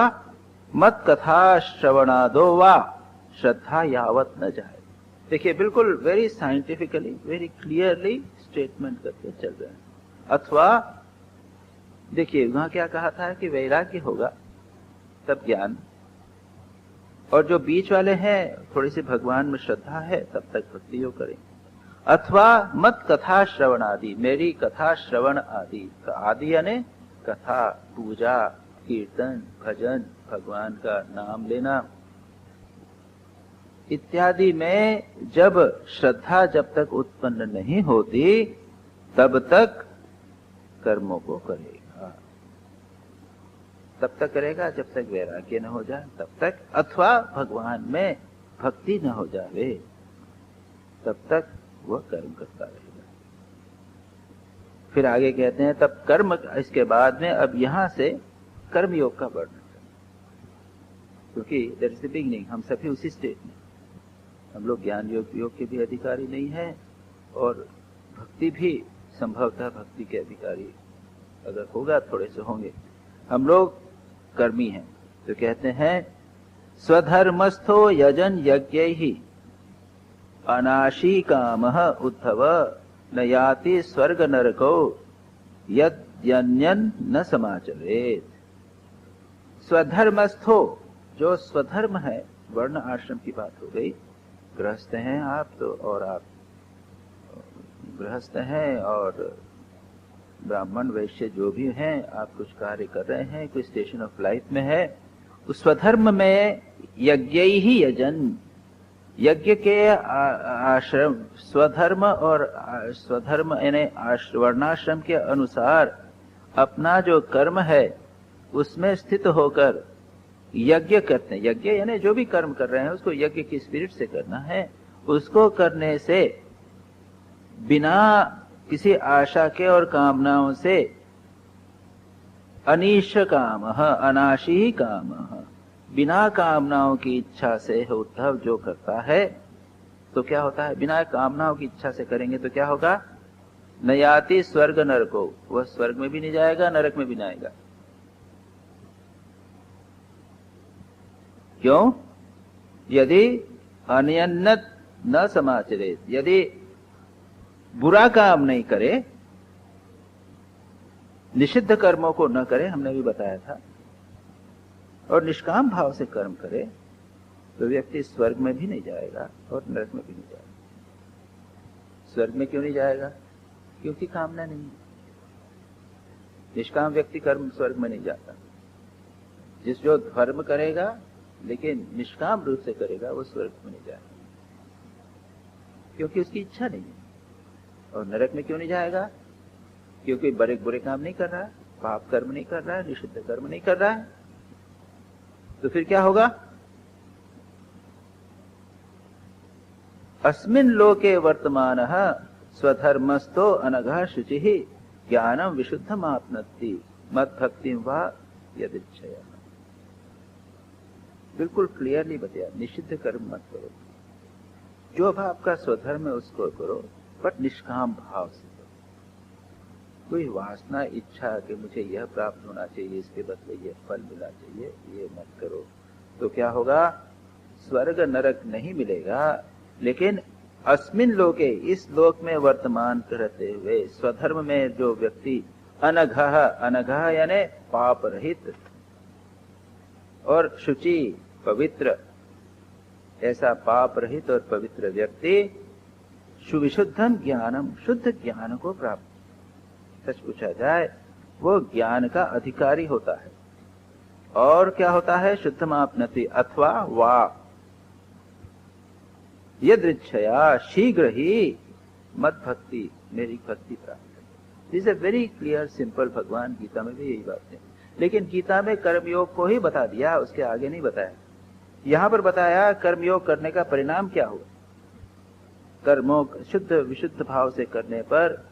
मत कथा श्रवणादो वा श्रद्धा यावत न जाए। देखिए बिल्कुल very scientifically, very clearly statement करके चल रहे हैं। अथवा देखिए वहां क्या कहा था कि वैराग्य होगा तब ज्ञान, और जो बीच वाले हैं थोड़ी सी भगवान में श्रद्धा है तब तक भक्ति योग करें। अथवा मत कथा श्रवण आदि, मेरी कथा श्रवण आदि, तो आदि यानी कथा, पूजा, कीर्तन, भजन, भगवान का नाम लेना इत्यादि में जब श्रद्धा जब तक उत्पन्न नहीं होती तब तक कर्मों को करेगा। तब तक करेगा जब तक वैराग्य न हो जाए तब तक, अथवा भगवान में भक्ति न हो जाए तब तक वह कर्म करता रहेगा। फिर आगे कहते हैं तब कर्म, इसके बाद में अब यहां से कर्म योग का वर्णन करें, क्योंकि दैट इज द बिगिनिंग। हम सभी उसी स्टेज में, हम लोग ज्ञान योग के भी अधिकारी नहीं हैं और भक्ति भी संभवतः भक्ति के अधिकारी अगर होगा थोड़े से होंगे। हम लोग कर्मी हैं। तो कहते हैं स्वधर्मस्थो यजन यज्ञैहि अनाशी कामः उद्धव न याति स्वर्ग नरको यद्यन्यन न समाचरेत। स्वधर्मस्थो, जो स्वधर्म है, वर्ण आश्रम की बात हो गई। गृहस्थ हैं आप तो, और आप गृहस्थ हैं और ब्राह्मण वैश्य जो भी हैं, आप कुछ कार्य कर रहे हैं, कोई स्टेशन ऑफ लाइफ में है, उस स्वधर्म में यज्ञ ही यजन, यज्ञ के आश्रम, स्वधर्म और स्वधर्म यानी वर्णाश्रम के अनुसार अपना जो कर्म है उसमें स्थित होकर यज्ञ करते हैं। यज्ञ यानी जो भी कर्म कर रहे हैं उसको यज्ञ की स्पिरिट से करना है। उसको करने से बिना किसी आशा के और कामनाओं से, अनीश काम अनाशी काम, बिना कामनाओं की इच्छा से उद्धव जो करता है तो क्या होता है? बिना कामनाओं की इच्छा से करेंगे तो क्या होगा? न याति स्वर्ग नरको, वह स्वर्ग में भी नहीं जाएगा, नरक में भी नहीं आएगा। क्यों? यदि अनियन्नत न समाचरे, यदि बुरा काम नहीं करे, निषिद्ध कर्मों को न करे, हमने भी बताया था, और निष्काम भाव से कर्म करे तो व्यक्ति स्वर्ग में भी नहीं जाएगा और नरक में भी नहीं जाएगा। स्वर्ग में क्यों नहीं जाएगा? क्योंकि कामना नहीं है। निष्काम व्यक्ति कर्म स्वर्ग में नहीं जाता। जिस जो धर्म करेगा लेकिन निष्काम रूप से करेगा वो स्वर्ग में नहीं जाएगा, क्योंकि उसकी इच्छा नहीं है। और नरक में क्यों नहीं जाएगा? क्योंकि बड़े बुरे काम नहीं कर रहा है, पाप कर्म नहीं कर रहा है, निषिद्ध कर्म नहीं कर रहा है, तो फिर क्या होगा? अस्मिन् लोके वर्तमानः स्वधर्मस्थो अनघः शुचिः ज्ञानम विशुद्धमाप्नोति मद्भक्तिं वा यदिच्छया। बिल्कुल क्लियरली बताया, निषिद्ध कर्म मत करो, जो भाव आपका स्वधर्म है उसको करो, बट निष्काम भाव से करो। कोई वासना इच्छा कि मुझे यह प्राप्त होना चाहिए, इसके बदले यह फल मिलना चाहिए, ये मत करो। तो क्या होगा? स्वर्ग नरक नहीं मिलेगा, लेकिन अस्मिन लोके, इस लोक में वर्तमान रहते हुए स्वधर्म में जो व्यक्ति अनघः, अनघः यानी पाप रहित और शुचि पवित्र, ऐसा पाप रहित और पवित्र व्यक्ति सुविशुद्धम ज्ञानम, शुद्ध ज्ञान को प्राप्त, सच पूछा जाए वो ज्ञान का अधिकारी होता है। और क्या होता है? शुद्धमाप्नोति अथवा वा यदृच्छया, शीघ्र ही मत भक्ति, मेरी भक्ति प्राप्त। This a very clear simple, भगवान गीता में भी यही बात है। लेकिन गीता में कर्मयोग को ही बता दिया, उसके आगे नहीं बताया। यहां पर बताया कर्मयोग करने का परिणाम क्या हुआ। कर्मों शुद्ध विशुद्ध भाव से करने पर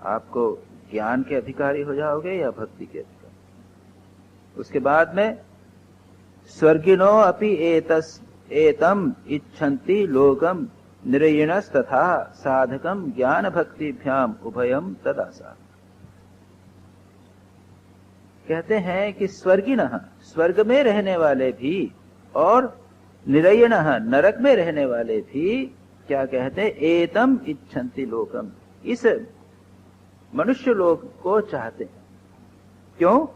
आपको ज्ञान के अधिकारी हो जाओगे या भक्ति के अधिकारी। उसके बाद में स्वर्गिनो अपि एतम इच्छन्ति लोकम निरयिणस तथा साधकम ज्ञान भक्तिभ्याम उभयम तदासा। कहते हैं कि स्वर्गिनः, स्वर्ग में रहने वाले भी, और निरयिणः, नरक में रहने वाले भी क्या कहते हैं? एतम इच्छन्ति लोकम, इस मनुष्य लोक को चाहते हैं। क्यों?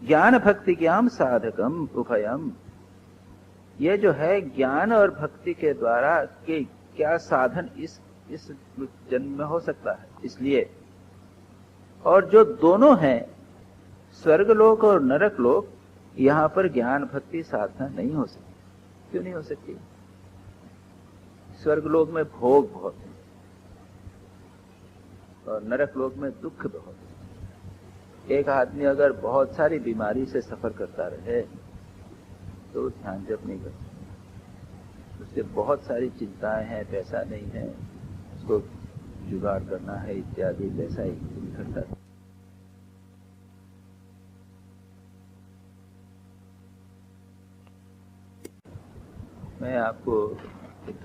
ज्ञान भक्ति ज्ञान साधकम उभयम, ये जो है ज्ञान और भक्ति के द्वारा के क्या साधन इस जन्म में हो सकता है, इसलिए। और जो दोनों हैं, स्वर्गलोक और नरक लोक, यहां पर ज्ञान भक्ति साधना नहीं हो सकती। क्यों नहीं हो सकती? स्वर्गलोक में भोग बहुत है और नरक लोक में दुख बहुत है। एक आदमी अगर बहुत सारी बीमारी से सफर करता रहे तो ध्यान जप नहीं कर सकता। उससे बहुत सारी चिंताएं हैं, पैसा नहीं है, उसको जुगाड़ करना है इत्यादि, पैसा इकट्ठा। मैं आपको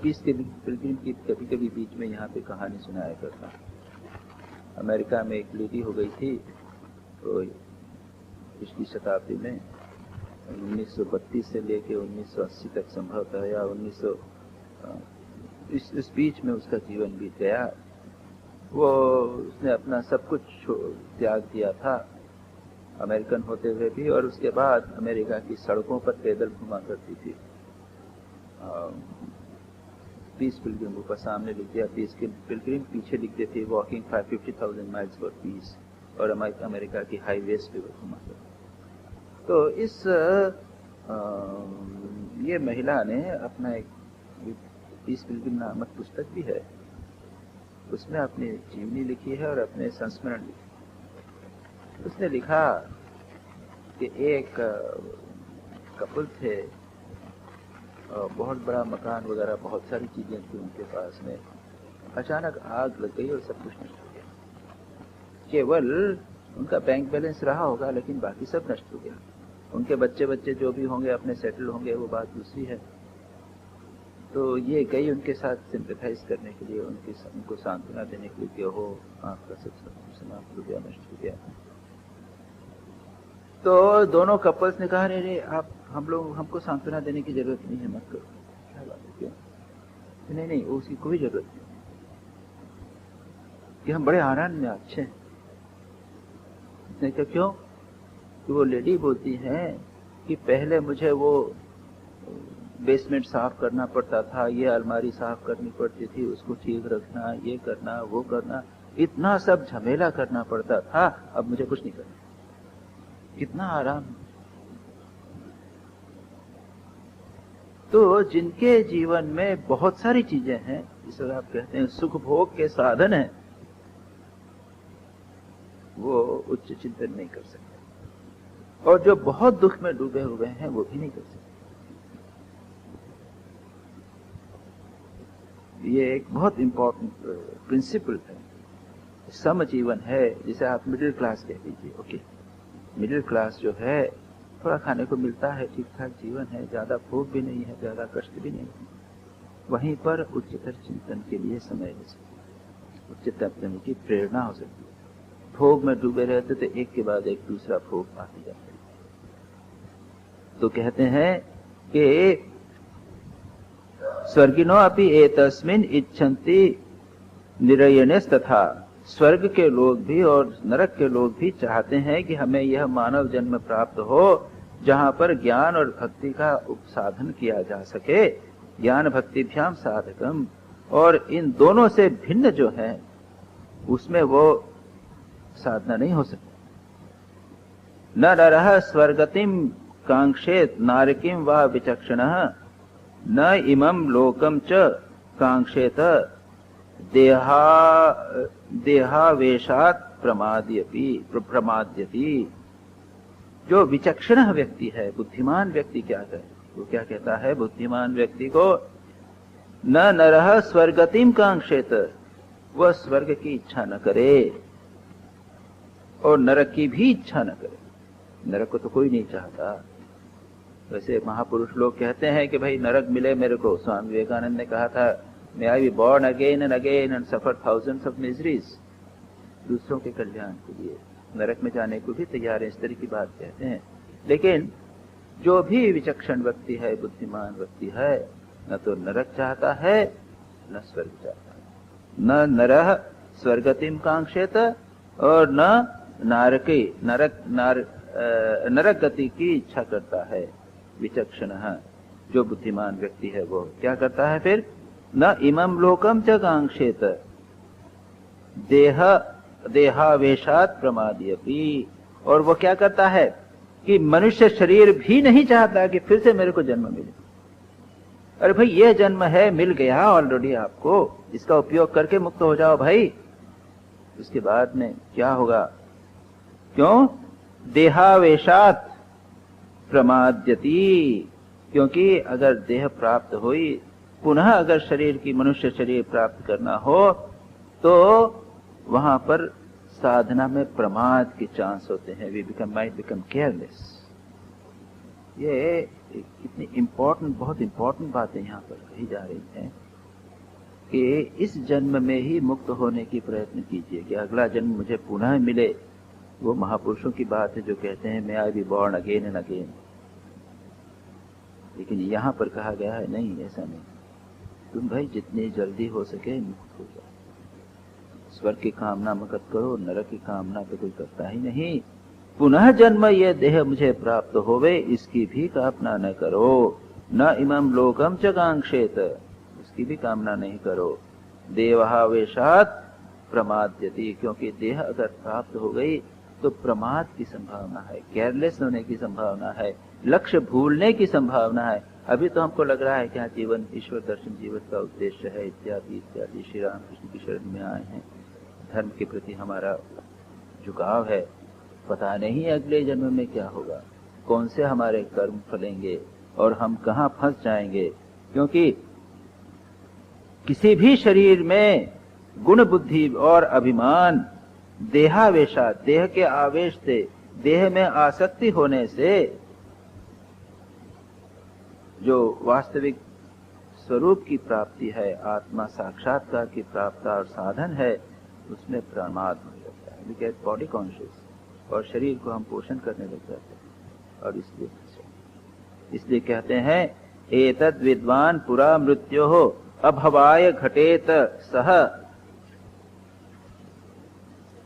पीस के पिलग्रिम की कभी कभी बीच में यहाँ पे कहानी सुनाया करता हूँ। अमेरिका में एक लेडी हो गई थी, तो पिछली शताब्दी में 1932 से लेके 1980 तक संभवतः, या 1900 इस बीच में उसका जीवन बीत गया। वो उसने अपना सब कुछ त्याग दिया था, अमेरिकन होते हुए भी, और उसके बाद अमेरिका की सड़कों पर पैदल घुमा करती थी। पीस पिलग्रिम ऊपर सामने लिख दिया, पीस पिलग्रिम पीछे लिख देती, वॉकिंग 50,000 माइल्स फॉर पीस, और अमेरिका की हाईवेज पे घुमा करती। तो इस ये महिला ने अपना एक पीस पिलग्रिम नामक पुस्तक भी है, उसमें अपनी जीवनी लिखी है और अपने संस्मरण लिखे। उसने लिखा कि एक कपल थे, बहुत बड़ा मकान वगैरह, बहुत सारी चीजें थी उनके पास में। अचानक आग लग गई और सब कुछ नष्ट हो गया। केवल उनका बैंक बैलेंस रहा होगा, लेकिन बाकी सब नष्ट हो गया। उनके बच्चे जो भी होंगे अपने सेटल होंगे, वो बात दूसरी है। तो ये गई उनके साथ सिंपैथाइज करने के लिए, उनको सांत्वना देने के लिए कि हो आपका सब समाप्त हो गया, नष्ट हो गया। तो दोनों कपल्स ने कहा, अरे आप हमको सांत्वना देने की जरूरत नहीं है, मत करो। क्या बात है, क्यों? नहीं, उसकी कोई जरूरत नहीं, कि हम बड़े आनंद में अच्छे हैं। उसने कहा क्यों? कि वो लेडी बोलती है कि पहले मुझे वो बेसमेंट साफ करना पड़ता था, ये अलमारी साफ करनी पड़ती थी, उसको ठीक रखना, ये करना, वो करना, इतना सब झमेला करना पड़ता था, अब मुझे कुछ नहीं करना। कितना आराम। तो जिनके जीवन में बहुत सारी चीजें हैं, जिसे आप कहते हैं सुख भोग के साधन हैं, वो उच्च चिंतन नहीं कर सकते। और जो बहुत दुख में डूबे हुए हैं वो भी नहीं कर सकते। ये एक बहुत इंपॉर्टेंट प्रिंसिपल है, सम जीवन है, जिसे आप मिडिल क्लास कह दीजिए। ओके, मिडिल क्लास जो है थोड़ा खाने को मिलता है, ठीक ठाक जीवन है, ज्यादा भोग भी नहीं है, ज्यादा कष्ट भी नहीं है, वहीं पर उच्चतर चिंतन के लिए समय ले सकते, उच्चतर चिंतन की प्रेरणा हो सकती है। भोग में डूबे रहते तो एक के बाद एक दूसरा भोग आते जाते। तो कहते हैं कि स्वर्गिनो अपि एतस्मिन् इच्छन्ति निरयनेस, तथा स्वर्ग के लोग भी और नरक के लोग भी चाहते हैं कि हमें यह मानव जन्म प्राप्त हो जहां पर ज्ञान और भक्ति का उपसाधन किया जा सके, ज्ञान भक्तिभ्याम साधकम, और इन दोनों से भिन्न जो है उसमें वो साधना नहीं हो सकती। न नरः स्वर्गतिम कांक्षेत नारकिम वा विचक्षणः, न इमं लोकम च कांक्षेत देहावेशात् प्रमाद्यति। जो विचक्षण व्यक्ति है, बुद्धिमान व्यक्ति क्या है, वो क्या कहता है बुद्धिमान व्यक्ति को, न नरः स्वर्गतिम कांक्षेत, वह स्वर्ग की इच्छा न करे और नरक की भी इच्छा न करे। नरक को तो कोई नहीं चाहता। वैसे महापुरुष लोग कहते हैं कि भाई नरक मिले मेरे को। स्वामी विवेकानंद ने कहा था, may I be born again and suffer thousands of miseries. दूसरों के कल्याण के लिए नरक में जाने को भी तैयार है, इस तरह की बात कहते हैं। लेकिन जो भी विचक्षण व्यक्ति है, बुद्धिमान व्यक्ति है, न तो नरक चाहता है न स्वर्ग चाहता है। न नरः स्वर्गतिम कांक्षेत और न नरक गति की इच्छा करता है। विचक्षण जो बुद्धिमान व्यक्ति है वो क्या करता है फिर, न इमं लोकम च कांक्षेत देहावेशात् प्रमाद्यपि, और वो क्या करता है कि मनुष्य शरीर भी नहीं चाहता कि फिर से मेरे को जन्म मिले। अरे भाई ये जन्म है, मिल गया ऑलरेडी आपको, इसका उपयोग करके मुक्त हो जाओ भाई। उसके बाद में क्या होगा, क्यों, देहावेशात् प्रमाद्यति, क्योंकि अगर देह प्राप्त हुई, पुनः अगर शरीर की मनुष्य शरीर प्राप्त करना हो तो वहां पर साधना में प्रमाद के चांस होते हैं। We might become careless. ये कितनी इम्पोर्टेंट, बहुत इम्पोर्टेंट बातें यहाँ पर कही जा रही हैं कि इस जन्म में ही मुक्त होने की प्रयत्न कीजिए कि अगला जन्म मुझे पुनः मिले। वो महापुरुषों की बात है जो कहते हैं, may I be born again and again. लेकिन यहाँ पर कहा गया है नहीं, ऐसा नहीं, तुम भाई जितनी जल्दी हो सके मुक्त हो जाओ। स्वर्ग की कामना मत करो, नरक की कामना तो कोई करता ही नहीं। पुनः जन्म ये देह मुझे प्राप्त होवे, इसकी भी कामना न करो। न इमं लोकम च कांक्षेत, उसकी भी कामना नहीं करो। देहावेशात् प्रमाद्यति, क्योंकि देह अगर प्राप्त हो गई तो प्रमाद की संभावना है, केयरलेस होने की संभावना है, लक्ष्य भूलने की संभावना है। अभी तो हमको लग रहा है कि हाँ जीवन ईश्वर दर्शन जीवन का उद्देश्य है, इत्यादि इत्यादि। श्री रामकृष्ण की शरण में आए हैं, धर्म के प्रति हमारा झुकाव है। पता नहीं अगले जन्म में क्या होगा, कौन से हमारे कर्म फलेंगे और हम कहाँ फंस जाएंगे। क्योंकि किसी भी शरीर में गुण बुद्धि और अभिमान, देहावेशा, देह के आवेश से, देह में आसक्ति होने से जो वास्तविक स्वरूप की प्राप्ति है, आत्मा साक्षात्कार की प्राप्ति और साधन है, उसमें प्रमाद हो जाता है। वी गेट बॉडी कॉन्शियस, और शरीर को हम पोषण करने लग जाते हैं। और इसलिए कहते हैं, एतद् विद्वान पुरा मृत्योः अभवाय घटेत सह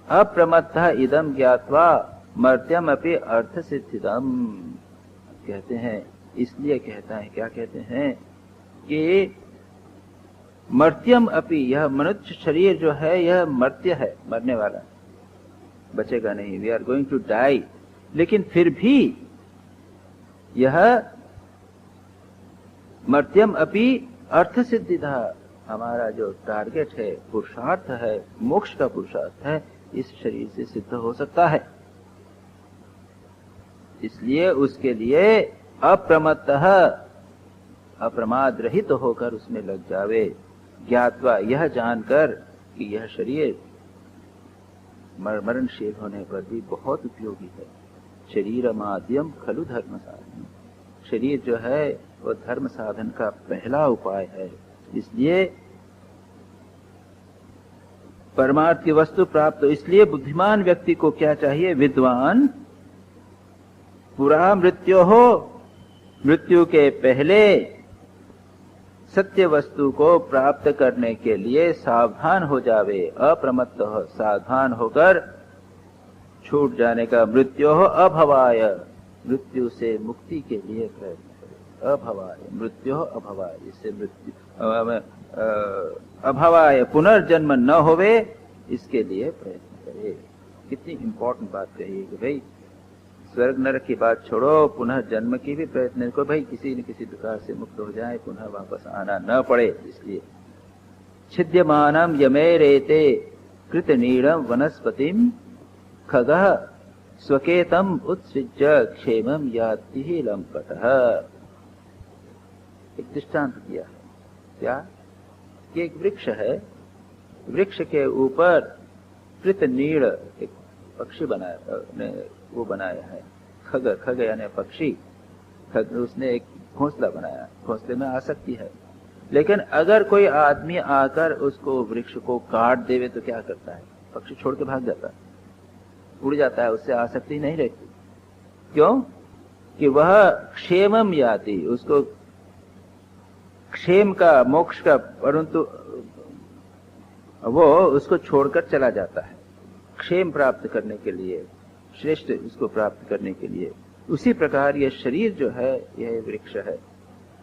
अप्रमत्तः इदं ज्ञात्वा मर्त्यम अपि अर्थ सिद्धिदम्। कहते हैं, इसलिए कहता है, क्या कहते हैं कि मर्त्यम अपि, यह मनुष्य शरीर जो है यह मर्त्य है, मरने वाला, बचेगा नहीं। We are going to die. लेकिन फिर भी यह मर्त्यम अपि अर्थ सिद्धिदा, हमारा जो टारगेट है, पुरुषार्थ है, मोक्ष का पुरुषार्थ है, इस शरीर से सिद्ध हो सकता है। इसलिए उसके लिए अप्रमत्तः अप्रमाद रहित होकर उसमें लग जावे। ज्ञात्वा यह जानकर कि यह शरीर मरणशील होने पर भी बहुत उपयोगी है। शरीर माध्यम खलु धर्म साधन, शरीर जो है वो धर्म साधन का पहला उपाय है। इसलिए परमार्थ की वस्तु प्राप्त, इसलिए बुद्धिमान व्यक्ति को क्या चाहिए? विद्वान पुरा मृत्यु हो, मृत्यु के पहले सत्य वस्तु को प्राप्त करने के लिए सावधान हो जावे। अप्रमत्त हो, सावधान होकर छूट जाने का। मृत्यु हो अभवाय, मृत्यु से मुक्ति के लिए प्रयत्न करे। अभवाय, मृत्यु हो अभवाय, इससे मृत्यु अभवाय पुनर्जन्म न होवे, इसके लिए प्रयत्न करे। कितनी इंपॉर्टेंट बात कही कि भाई स्वर्ग नरक की बात छोड़ो, पुनः जन्म की भी प्रयत्न करो। भाई किसी न किसी प्रकार से मुक्त हो जाए, पुनः वापस आना न पड़े। इसलिए छिद्यमानम यमे रेते कृतनीड़म वनस्पतिम खगः स्वकेतम उत्सृज्य क्षेमम याति ही लंपटः। एक दृष्टांत दिया है क्या कि एक वृक्ष है, वृक्ष के ऊपर कृतनीड़ एक पक्षी वो बनाया है। खग, खग यानी पक्षी, खग, उसने एक घोंसला बनाया, घोंसले में आसक्ति है। लेकिन अगर कोई आदमी आकर उसको वृक्ष को काट देवे तो क्या करता है? पक्षी छोड़ के भाग जाता है, उड़ जाता है, उससे आसक्ति नहीं रहती। क्यों? कि वह क्षेमम याति, उसको क्षेम का, मोक्ष का, परंतु वो उसको छोड़कर चला जाता है क्षेम प्राप्त करने के लिए, श्रेष्ठ उसको प्राप्त करने के लिए। उसी प्रकार यह शरीर जो है यह वृक्ष है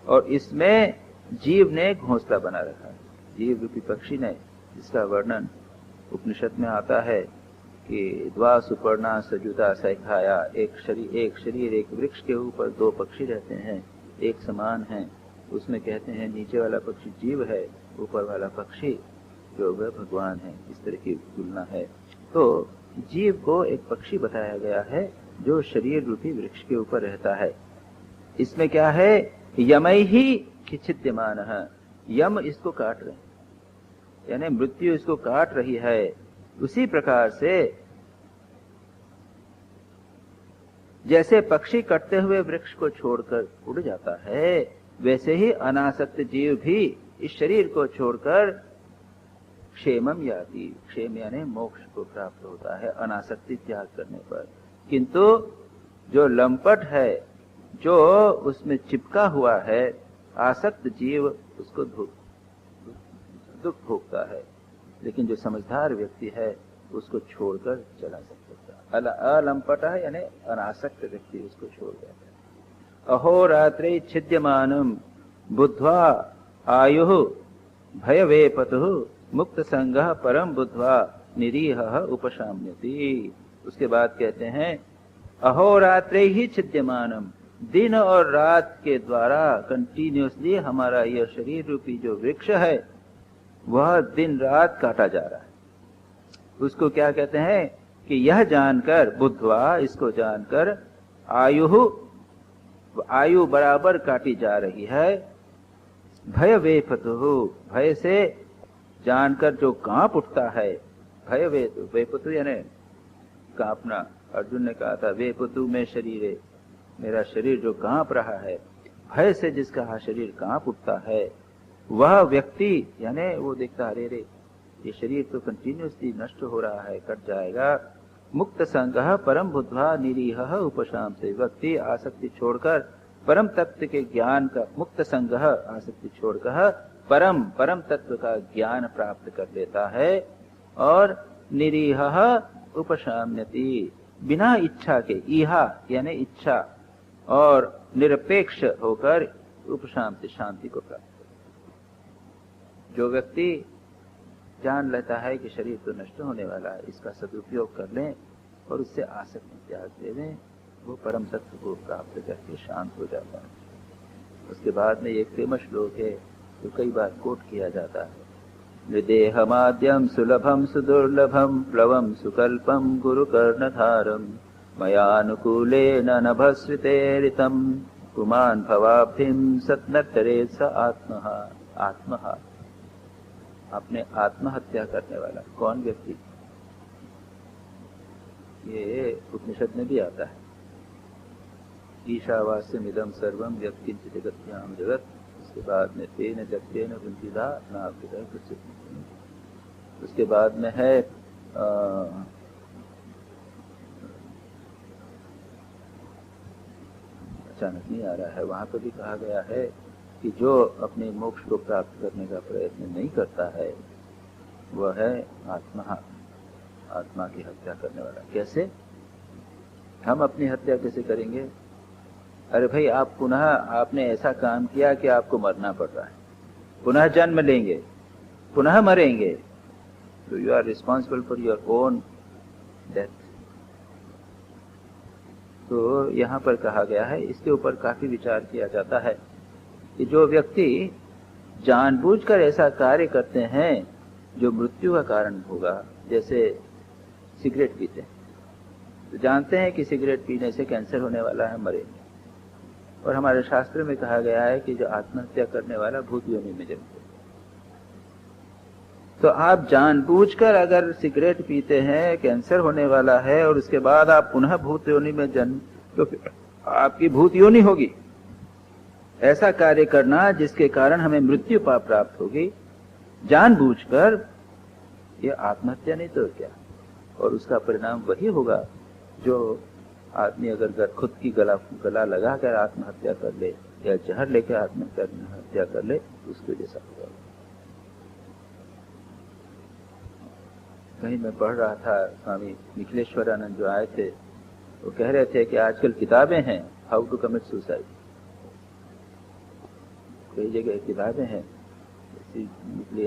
और इसमें जीव ने घोंसला बना रखा है, जीव रूपी पक्षी ने, जिसका वर्णन उपनिषद में आता है कि द्वा सुपर्णा सजुता सैखाया। एक शरीर एक वृक्ष के ऊपर दो पक्षी रहते हैं, एक समान हैं। उसमें कहते हैं नीचे वाला पक्षी जीव है, ऊपर वाला पक्षी जो वह भगवान है। इस तरह की तुलना है। तो जीव को एक पक्षी बताया गया है जो शरीर रूपी वृक्ष के ऊपर रहता है। इसमें क्या है? यमई ही छिद्यमान है, यम इसको काट रहे हैं, यानी मृत्यु इसको काट रही है। उसी प्रकार से जैसे पक्षी कटते हुए वृक्ष को छोड़कर उड़ जाता है, वैसे ही अनासक्त जीव भी इस शरीर को छोड़कर क्षेमम याति, क्षेम यानी मोक्ष को प्राप्त होता है अनासक्ति त्याग करने पर। किंतु जो लंपट है, जो उसमें चिपका हुआ है, आसक्त जीव, उसको दुख भोगता है। लेकिन जो समझदार व्यक्ति है उसको छोड़कर चला सकता है। अलंपट है यानी अनासक्त व्यक्ति उसको छोड़ देता है। अहोरात्रे छिद्यमानम बुद्ध्वा आयुः भयवेपतुः मुक्त संगः परम बुद्ध्वा निरीहः उपशाम्यति। उसके बाद कहते हैं अहोरात्रे ही छिद्यमानम, दिन और रात के द्वारा कंटिन्यूअसली हमारा यह शरीर रूपी जो वृक्ष है वह दिन रात काटा जा रहा है। उसको क्या कहते हैं कि यह जानकर बुद्ध्वा, इसको जानकर आयु बराबर काटी जा रही है। भय वेपतु, भय से जानकर जो कांप उठता है। भय वेपतु यानी कांपना। अर्जुन ने कहा था वेपतु में शरीरे, मेरा शरीर जो कांप रहा है, भय से जिसका शरीर कांप उठता है, वह व्यक्ति यानी वो देखता अरे रे ये शरीर तो कंटिन्यूअसली नष्ट हो रहा है, कट जाएगा। मुक्त संगः परम बुद्ध्वा निरीहः उपशाम से, व्यक्ति आसक्ति छोड़कर परम तत्व के ज्ञान का, मुक्त संगः आसक्ति छोड़कर परम तत्व का ज्ञान प्राप्त कर लेता है। और निरीहः उपशाम्यति, बिना इच्छा के, इहा यानी इच्छा, और निरपेक्ष होकर उपशाम से शांति को प्राप्त करता। जो व्यक्ति जान लेता है कि शरीर तो नष्ट होने वाला है, इसका सदुपयोग कर लें और उससे आसक्ति त्याग दे दें, वो परम तत्व को प्राप्त करके शांत हो जाता है। उसके बाद में एक फेमस श्लोक है जो कई बार कोट किया जाता है, निदेहमाद्यम सुलभम सुदुर्लभम प्लवम सुकल्पम गुरु कर्णधारम मयानुकूलेन नभस्वितेरितं पुमान् भवाब्धिं सत्नतरे स आत्महा। आत्महा, अपने आत्महत्या करने वाला कौन व्यक्ति? ये उपनिषद में भी आता है। ईशावास्यमिदं सर्वं यत्किंचित् जगत्यां जगत्, उसके बाद में तेन जगतेन वृंजिदा नाभिदा कुछ। उसके बाद में है अचानक नहीं आ रहा है, वहां पर भी कहा गया है कि जो अपने मोक्ष को प्राप्त करने का प्रयत्न नहीं करता है वह है आत्मा की हत्या करने वाला। कैसे? हम अपनी हत्या कैसे करेंगे? अरे भाई, आप पुनः आपने ऐसा काम किया कि आपको मरना पड़ रहा है, पुनः जन्म लेंगे, पुनः मरेंगे, तो you are responsible for your own death. तो यहाँ पर कहा गया है, इसके ऊपर काफी विचार किया जाता है कि जो व्यक्ति जानबूझकर ऐसा कार्य करते हैं जो मृत्यु का कारण होगा, जैसे सिगरेट पीते हैं, तो जानते हैं कि सिगरेट पीने से कैंसर होने वाला है, मरेंगे, और हमारे शास्त्र में कहा गया है कि जो आत्महत्या करने वाला भूत योनि में जन्मते। तो आप जानबूझकर अगर सिगरेट पीते हैं, कैंसर होने वाला है, और उसके बाद आप पुनः भूत योनि में जन्म, तो फिर आपकी भूत योनि होगी। ऐसा कार्य करना जिसके कारण हमें मृत्यु प्राप्त होगी, जानबूझकर, यह आत्महत्या नहीं तो क्या? और उसका परिणाम वही होगा जो आदमी अगर खुद की गला लगाकर आत्महत्या कर ले या जहर लेकर आत्महत्या कर ले, उसके जैसा होगा। कहीं मैं पढ़ रहा था, स्वामी निखिलेश्वरानंद जो आए थे, वो कह रहे थे कि आजकल किताबें हैं हाउ टू कमिट सुसाइड, कई जगह किताबें हैं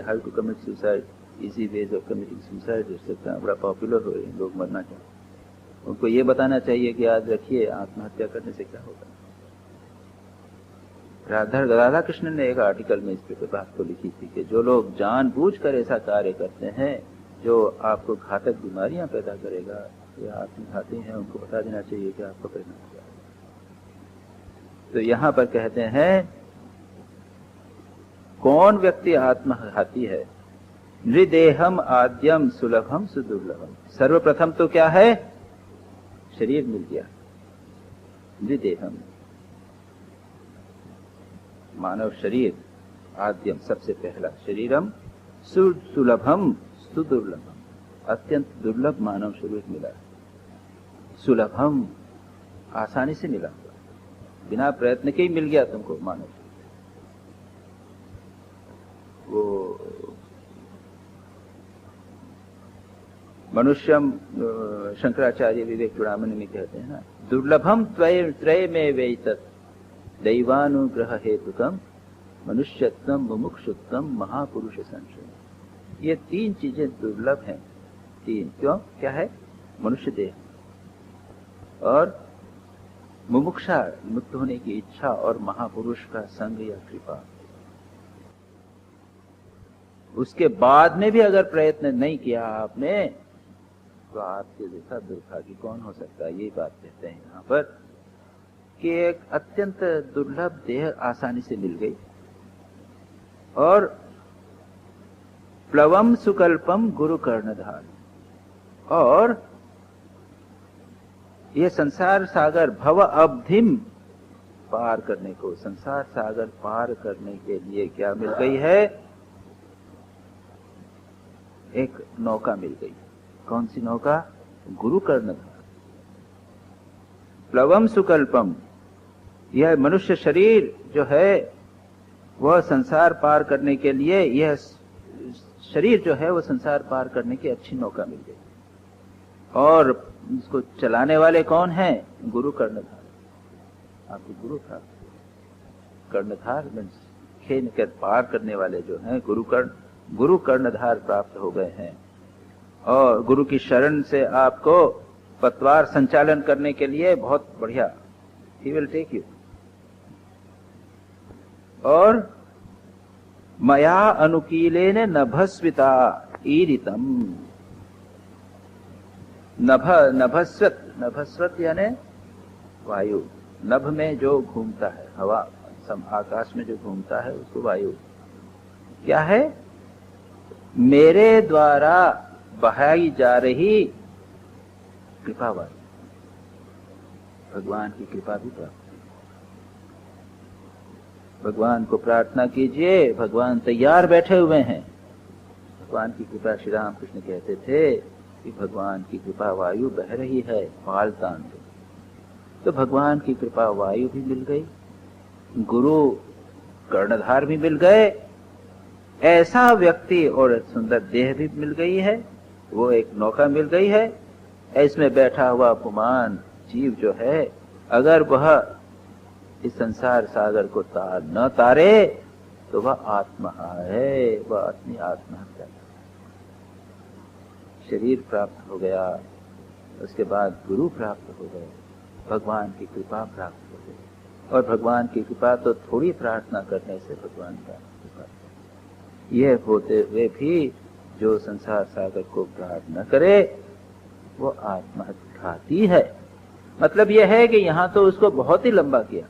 how to commit suicide, easy ways of committing suicide, बड़ा पॉपुलर हो रहे हैं, लोग मरना चाहते हैं। उनको ये बताना चाहिए कि याद रखिए आत्महत्या करने से क्या होगा। राधा कृष्ण ने एक आर्टिकल में इस पे बात को लिखी थी कि जो लोग जानबूझकर ऐसा कार्य करते हैं जो आपको घातक बीमारियां पैदा करेगा या आत्मघाती हैं, उनको बता देना चाहिए कि आपका परिणाम क्या है। तो यहाँ पर कहते हैं कौन व्यक्ति आत्मघाती है? नृदेहम आद्यम सुलभम सुदुर्लभम। सर्वप्रथम तो क्या है? शरीर मिल गया, नृदेहम, मानव शरीर, आद्यम सबसे पहला, शरीरम, सुलभम सुदुर्लभम, अत्यंत दुर्लभ मानव शरीर मिला, सुलभम आसानी से मिला, बिना प्रयत्न के ही मिल गया तुमको मानव शरीर। वो मनुष्यम, शंकराचार्य विवेक चूड़ामणि में कहते हैं ना, दुर्लभम त्रय में वेतत् दैवानुग्रह हेतुकम मनुष्यत्वम मुमुक्षुत्वम महापुरुष संशय। ये तीन चीजें दुर्लभ हैं। तीन क्यों? क्या है? मनुष्य देह और मुमुक्षा, मुक्त होने की इच्छा, और महापुरुष का संग या कृपा। उसके बाद में भी अगर प्रयत्न नहीं किया आपने, तो आपके जैसा दुर्भाग्य कौन हो सकता है? यही बात कहते हैं यहाँ पर कि एक अत्यंत दुर्लभ देह आसानी से मिल गई, और प्लवम सुकल्पम गुरु कर्णधार, और ये संसार सागर भव अवधिम पार करने को, संसार सागर पार करने के लिए क्या मिल गई है? एक नौका मिल गई। कौन सी नौका? गुरु कर्णधार। प्लवम सुकल्पम, यह मनुष्य शरीर जो है वह संसार पार करने के लिए, यह शरीर जो है वह संसार पार करने की अच्छी नौका मिल गई। और इसको चलाने वाले कौन हैं? गुरु कर्णधार। आपको गुरु था, कर्णधार खेल कर पार करने वाले जो हैं गुरु कर्णधार प्राप्त हो गए हैं। और गुरु की शरण से आपको पतवार संचालन करने के लिए बहुत बढ़िया, ही विल टेक यू। और मया अनुकीलेन नभस्विता ईरितम, नभस्वत यानी वायु, नभ में जो घूमता है, हवा आकाश में जो घूमता है उसको वायु क्या है? मेरे द्वारा बहाई जा रही कृपा वायु। भगवान की कृपा भी प्राप्त, भगवान को प्रार्थना कीजिए, भगवान तैयार बैठे हुए हैं। भगवान की कृपा, श्री राम कृष्ण कहते थे कि भगवान की कृपा वायु बह रही है पाल तान से। तो भगवान की कृपा वायु भी मिल गई, गुरु कर्णधार भी मिल गए, ऐसा व्यक्ति और सुंदर देह भी मिल गई है, वो एक नौका मिल गई है। इसमें बैठा हुआ पुमान जीव जो है, अगर वह इस संसार सागर को न तारे तो वह आत्मा है, वह अपनी आत्महत्या। शरीर प्राप्त हो गया, उसके बाद गुरु प्राप्त हो गए, भगवान की कृपा प्राप्त हो गई। और भगवान की कृपा तो थोड़ी प्रार्थना करने से भगवान का कृपा, यह होते हुए भी जो संसार सागर को प्राप्त न करे वो आत्महत्याती है। मतलब यह है कि यहां तो उसको बहुत ही लंबा किया।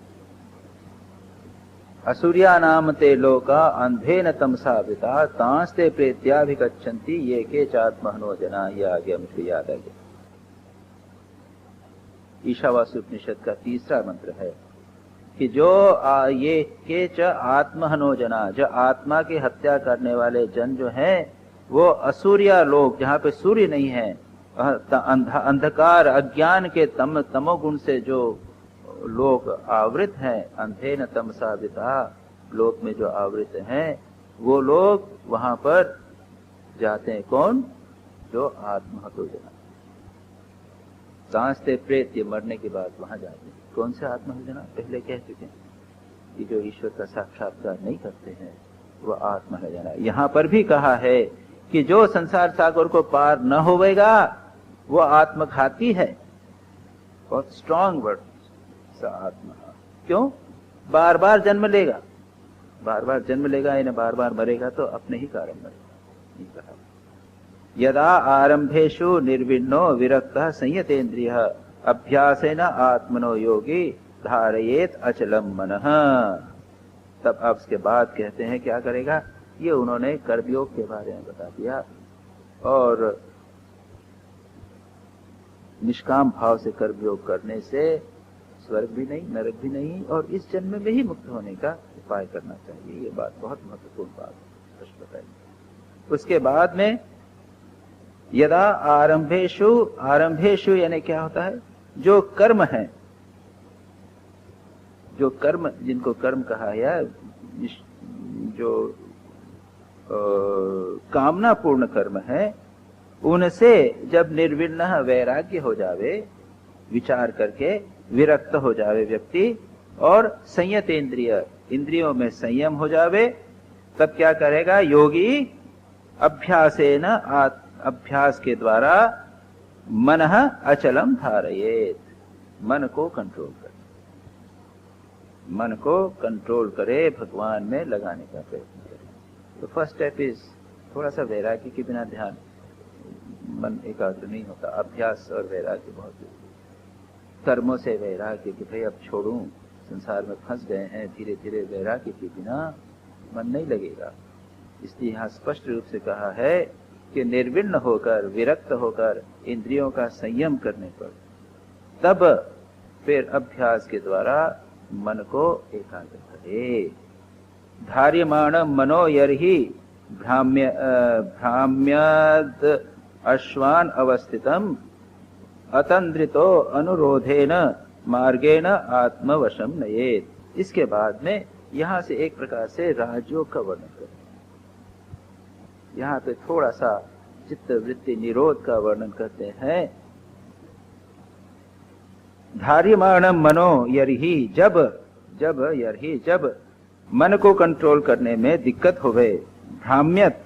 असुरिया नाम ते लोका अंधेन तमसा विता तांस्ते प्रेत्याभिगच्छन्ति ये के चात्महनो जना। ये आगे मुझे याद आ गया, ईशावास्य उपनिषद का तीसरा मंत्र है कि जो ये के च आत्महनो जना, जो आत्मा की हत्या करने वाले जन जो हैं वो असुरिया लोग, जहाँ पे सूर्य नहीं है, अंधकार अज्ञान के तमोगुण से जो लोग आवृत हैं, अंधेन तमसा विता, लोक में जो आवृत हैं वो लोग वहां पर जाते हैं। कौन? जो आत्महतो जना, सांसते प्रेत, ये मरने के बाद वहां जाते हैं। कौन से आत्महतो जना? पहले कह चुके हैं कि जो ईश्वर का साक्षात्कार नहीं करते हैं वो आत्महतो जना। यहां पर भी कहा है कि जो संसार सागर को पार न होवेगा वो आत्मघाती है। बहुत स्ट्रांग वर्ड आत्मा। क्यों? बार बार जन्म लेगा, बार बार जन्म लेगा, इन्हें बार बार मरेगा तो अपने ही कारण मरेगा। यदा आरंभेषु निर्विण्णो विरक्तः संयतेन्द्रियः अभ्यासेन आत्मनो योगी धारयेत अचलम मनः। तब अब इसके बाद कहते हैं क्या करेगा? ये उन्होंने कर्मयोग के बारे में बता दिया, और निष्काम भाव से कर्मयोग करने से स्वर्ग भी नहीं, नरक भी नहीं, और इस जन्म में ही मुक्त होने का उपाय करना चाहिए। ये बात बहुत महत्वपूर्ण बात है। उसके बाद में यदा आरंभेषु, आरंभेषु यानी क्या होता है? जो कर्म है, जो कर्म, जिनको कर्म कहा है, जो कामना पूर्ण कर्म है, उनसे जब निर्विण्ण वैराग्य हो जावे, विचार करके विरक्त हो जावे व्यक्ति, और संयत इंद्रिय, इंद्रियों में संयम हो जावे, तब क्या करेगा? योगी अभ्यासेन, अभ्यास के द्वारा मनः अचलम धारयेत, मन को कंट्रोल करे, मन को कंट्रोल करे, भगवान में लगाने का प्रयत्न करे। तो फर्स्ट स्टेप इज थोड़ा सा वैराग्य के बिना ध्यान, मन एकाग्र नहीं होता। अभ्यास और वैराग्य बहुत जरूरी। कर्मों से वैराग्य कि भाई अब छोड़ूं, संसार में फंस गए हैं, धीरे धीरे वैराग्य के बिना मन नहीं लगेगा। इसलिए यहाँ स्पष्ट रूप से कहा है कि निर्विण्ण होकर, विरक्त होकर, इंद्रियों का संयम करने पर तब फिर अभ्यास के द्वारा मन को एकाग्र करे। धार्यमाण मनो यर्हि भ्राम्यद अश्वान अवस्थितम अतंद्रितो अनुरोधेन मार्गेण आत्मवशम नयेत। इसके बाद में यहां से एक प्रकार से राजयोग का वर्णन करें। यहाँ पे थोड़ा सा चित्त वृत्ति निरोध का वर्णन करते हैं। धार्यमाण मनो यर्हि, जब मन को कंट्रोल करने में दिक्कत होवे, भ्राम्यत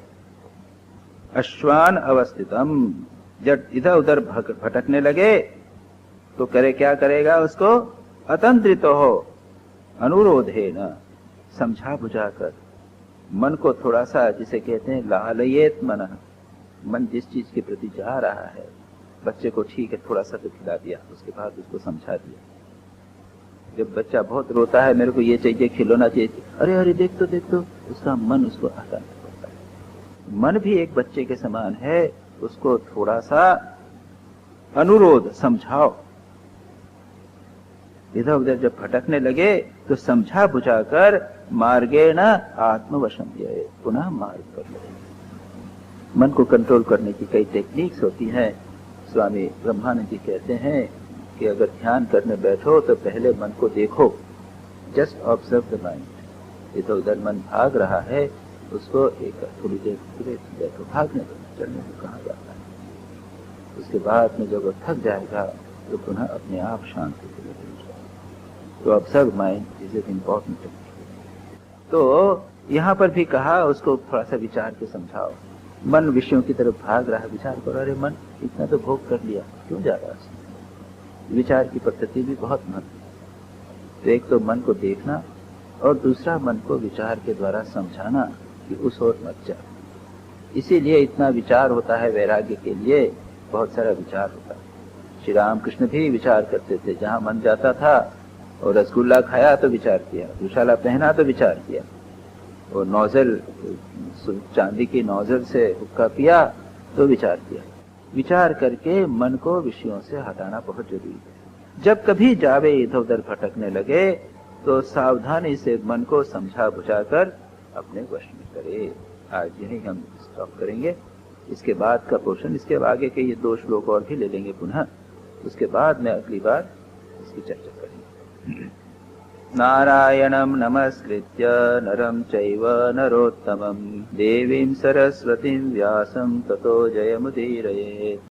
अश्वान अवस्थितम, जब इधर उधर भटकने लगे तो क्या करेगा? उसको अतंत्रित हो, अनुरोधेन, समझा बुझाकर मन को थोड़ा सा, जिसे कहते हैं लालयेत मनः, मन जिस चीज के प्रति जा रहा है बच्चे को ठीक है थोड़ा सा तो खिला दिया, उसके बाद उसको समझा दिया। जब बच्चा बहुत रोता है, मेरे को ये चाहिए, खिलौना चाहिए, अरे अरे देख तो, उसका मन उसको हटाना पड़ता है। मन भी एक बच्चे के समान है, उसको थोड़ा सा अनुरोध, समझाओ। इधर उधर जब भटकने लगे तो समझा बुझाकर मार्गेण आत्मवशम ये, पुनः मार्ग पर लगे। मन को कंट्रोल करने की कई टेक्निक्स होती हैं। स्वामी ब्रह्मानंद जी कहते हैं कि अगर ध्यान करने बैठो तो पहले मन को देखो, जस्ट ऑब्जर्व द माइंड। इधर उधर मन भाग रहा है, उसको एक थोड़ी देर बैठो, भागने दो, चलने को कहा जाता है। उसके बाद में जब वो थक जाएगा तो पुनः अपने आप शांति से लगेगा। तो observe mind is an important technique. तो यहाँ पर भी कहा उसको थोड़ा सा विचार के समझाओ। मन विषयों की तरफ भाग रहा है, विचार करो, अरे मन इतना तो भोग कर लिया, क्यों जा रहा है? विचार की पद्धति भी बहुत महत्व है। तो एक तो मन को देखना और दूसरा मन को विचार के द्वारा समझाना कि उस ओर मत जा। इसीलिए इतना विचार होता है, वैराग्य के लिए बहुत सारा विचार होता है। श्री रामकृष्ण भी विचार करते थे, जहां मन जाता था और रसगुल्ला खाया तो विचार किया, दुशाला पहना तो विचार किया, और नोजल चांदी की नोजल से हुक्का पिया तो विचार किया। विचार करके मन को विषयों से हटाना बहुत जरूरी है। जब कभी जावे इधर उधर भटकने लगे तो सावधानी से मन को समझा बुझाकर अपने वश में करे। आज यही हम स्टॉप करेंगे। इसके बाद का पोर्शन, इसके आगे के ये 2 श्लोक और भी ले लेंगे पुनः, उसके बाद में अगली बार इसकी चर्चा करेंगे। नारायणं नमस्कृत्य नरं चैव नरोत्तमं देवीं सरस्वतीं व्यासं ततो जयमुदीरयेत्।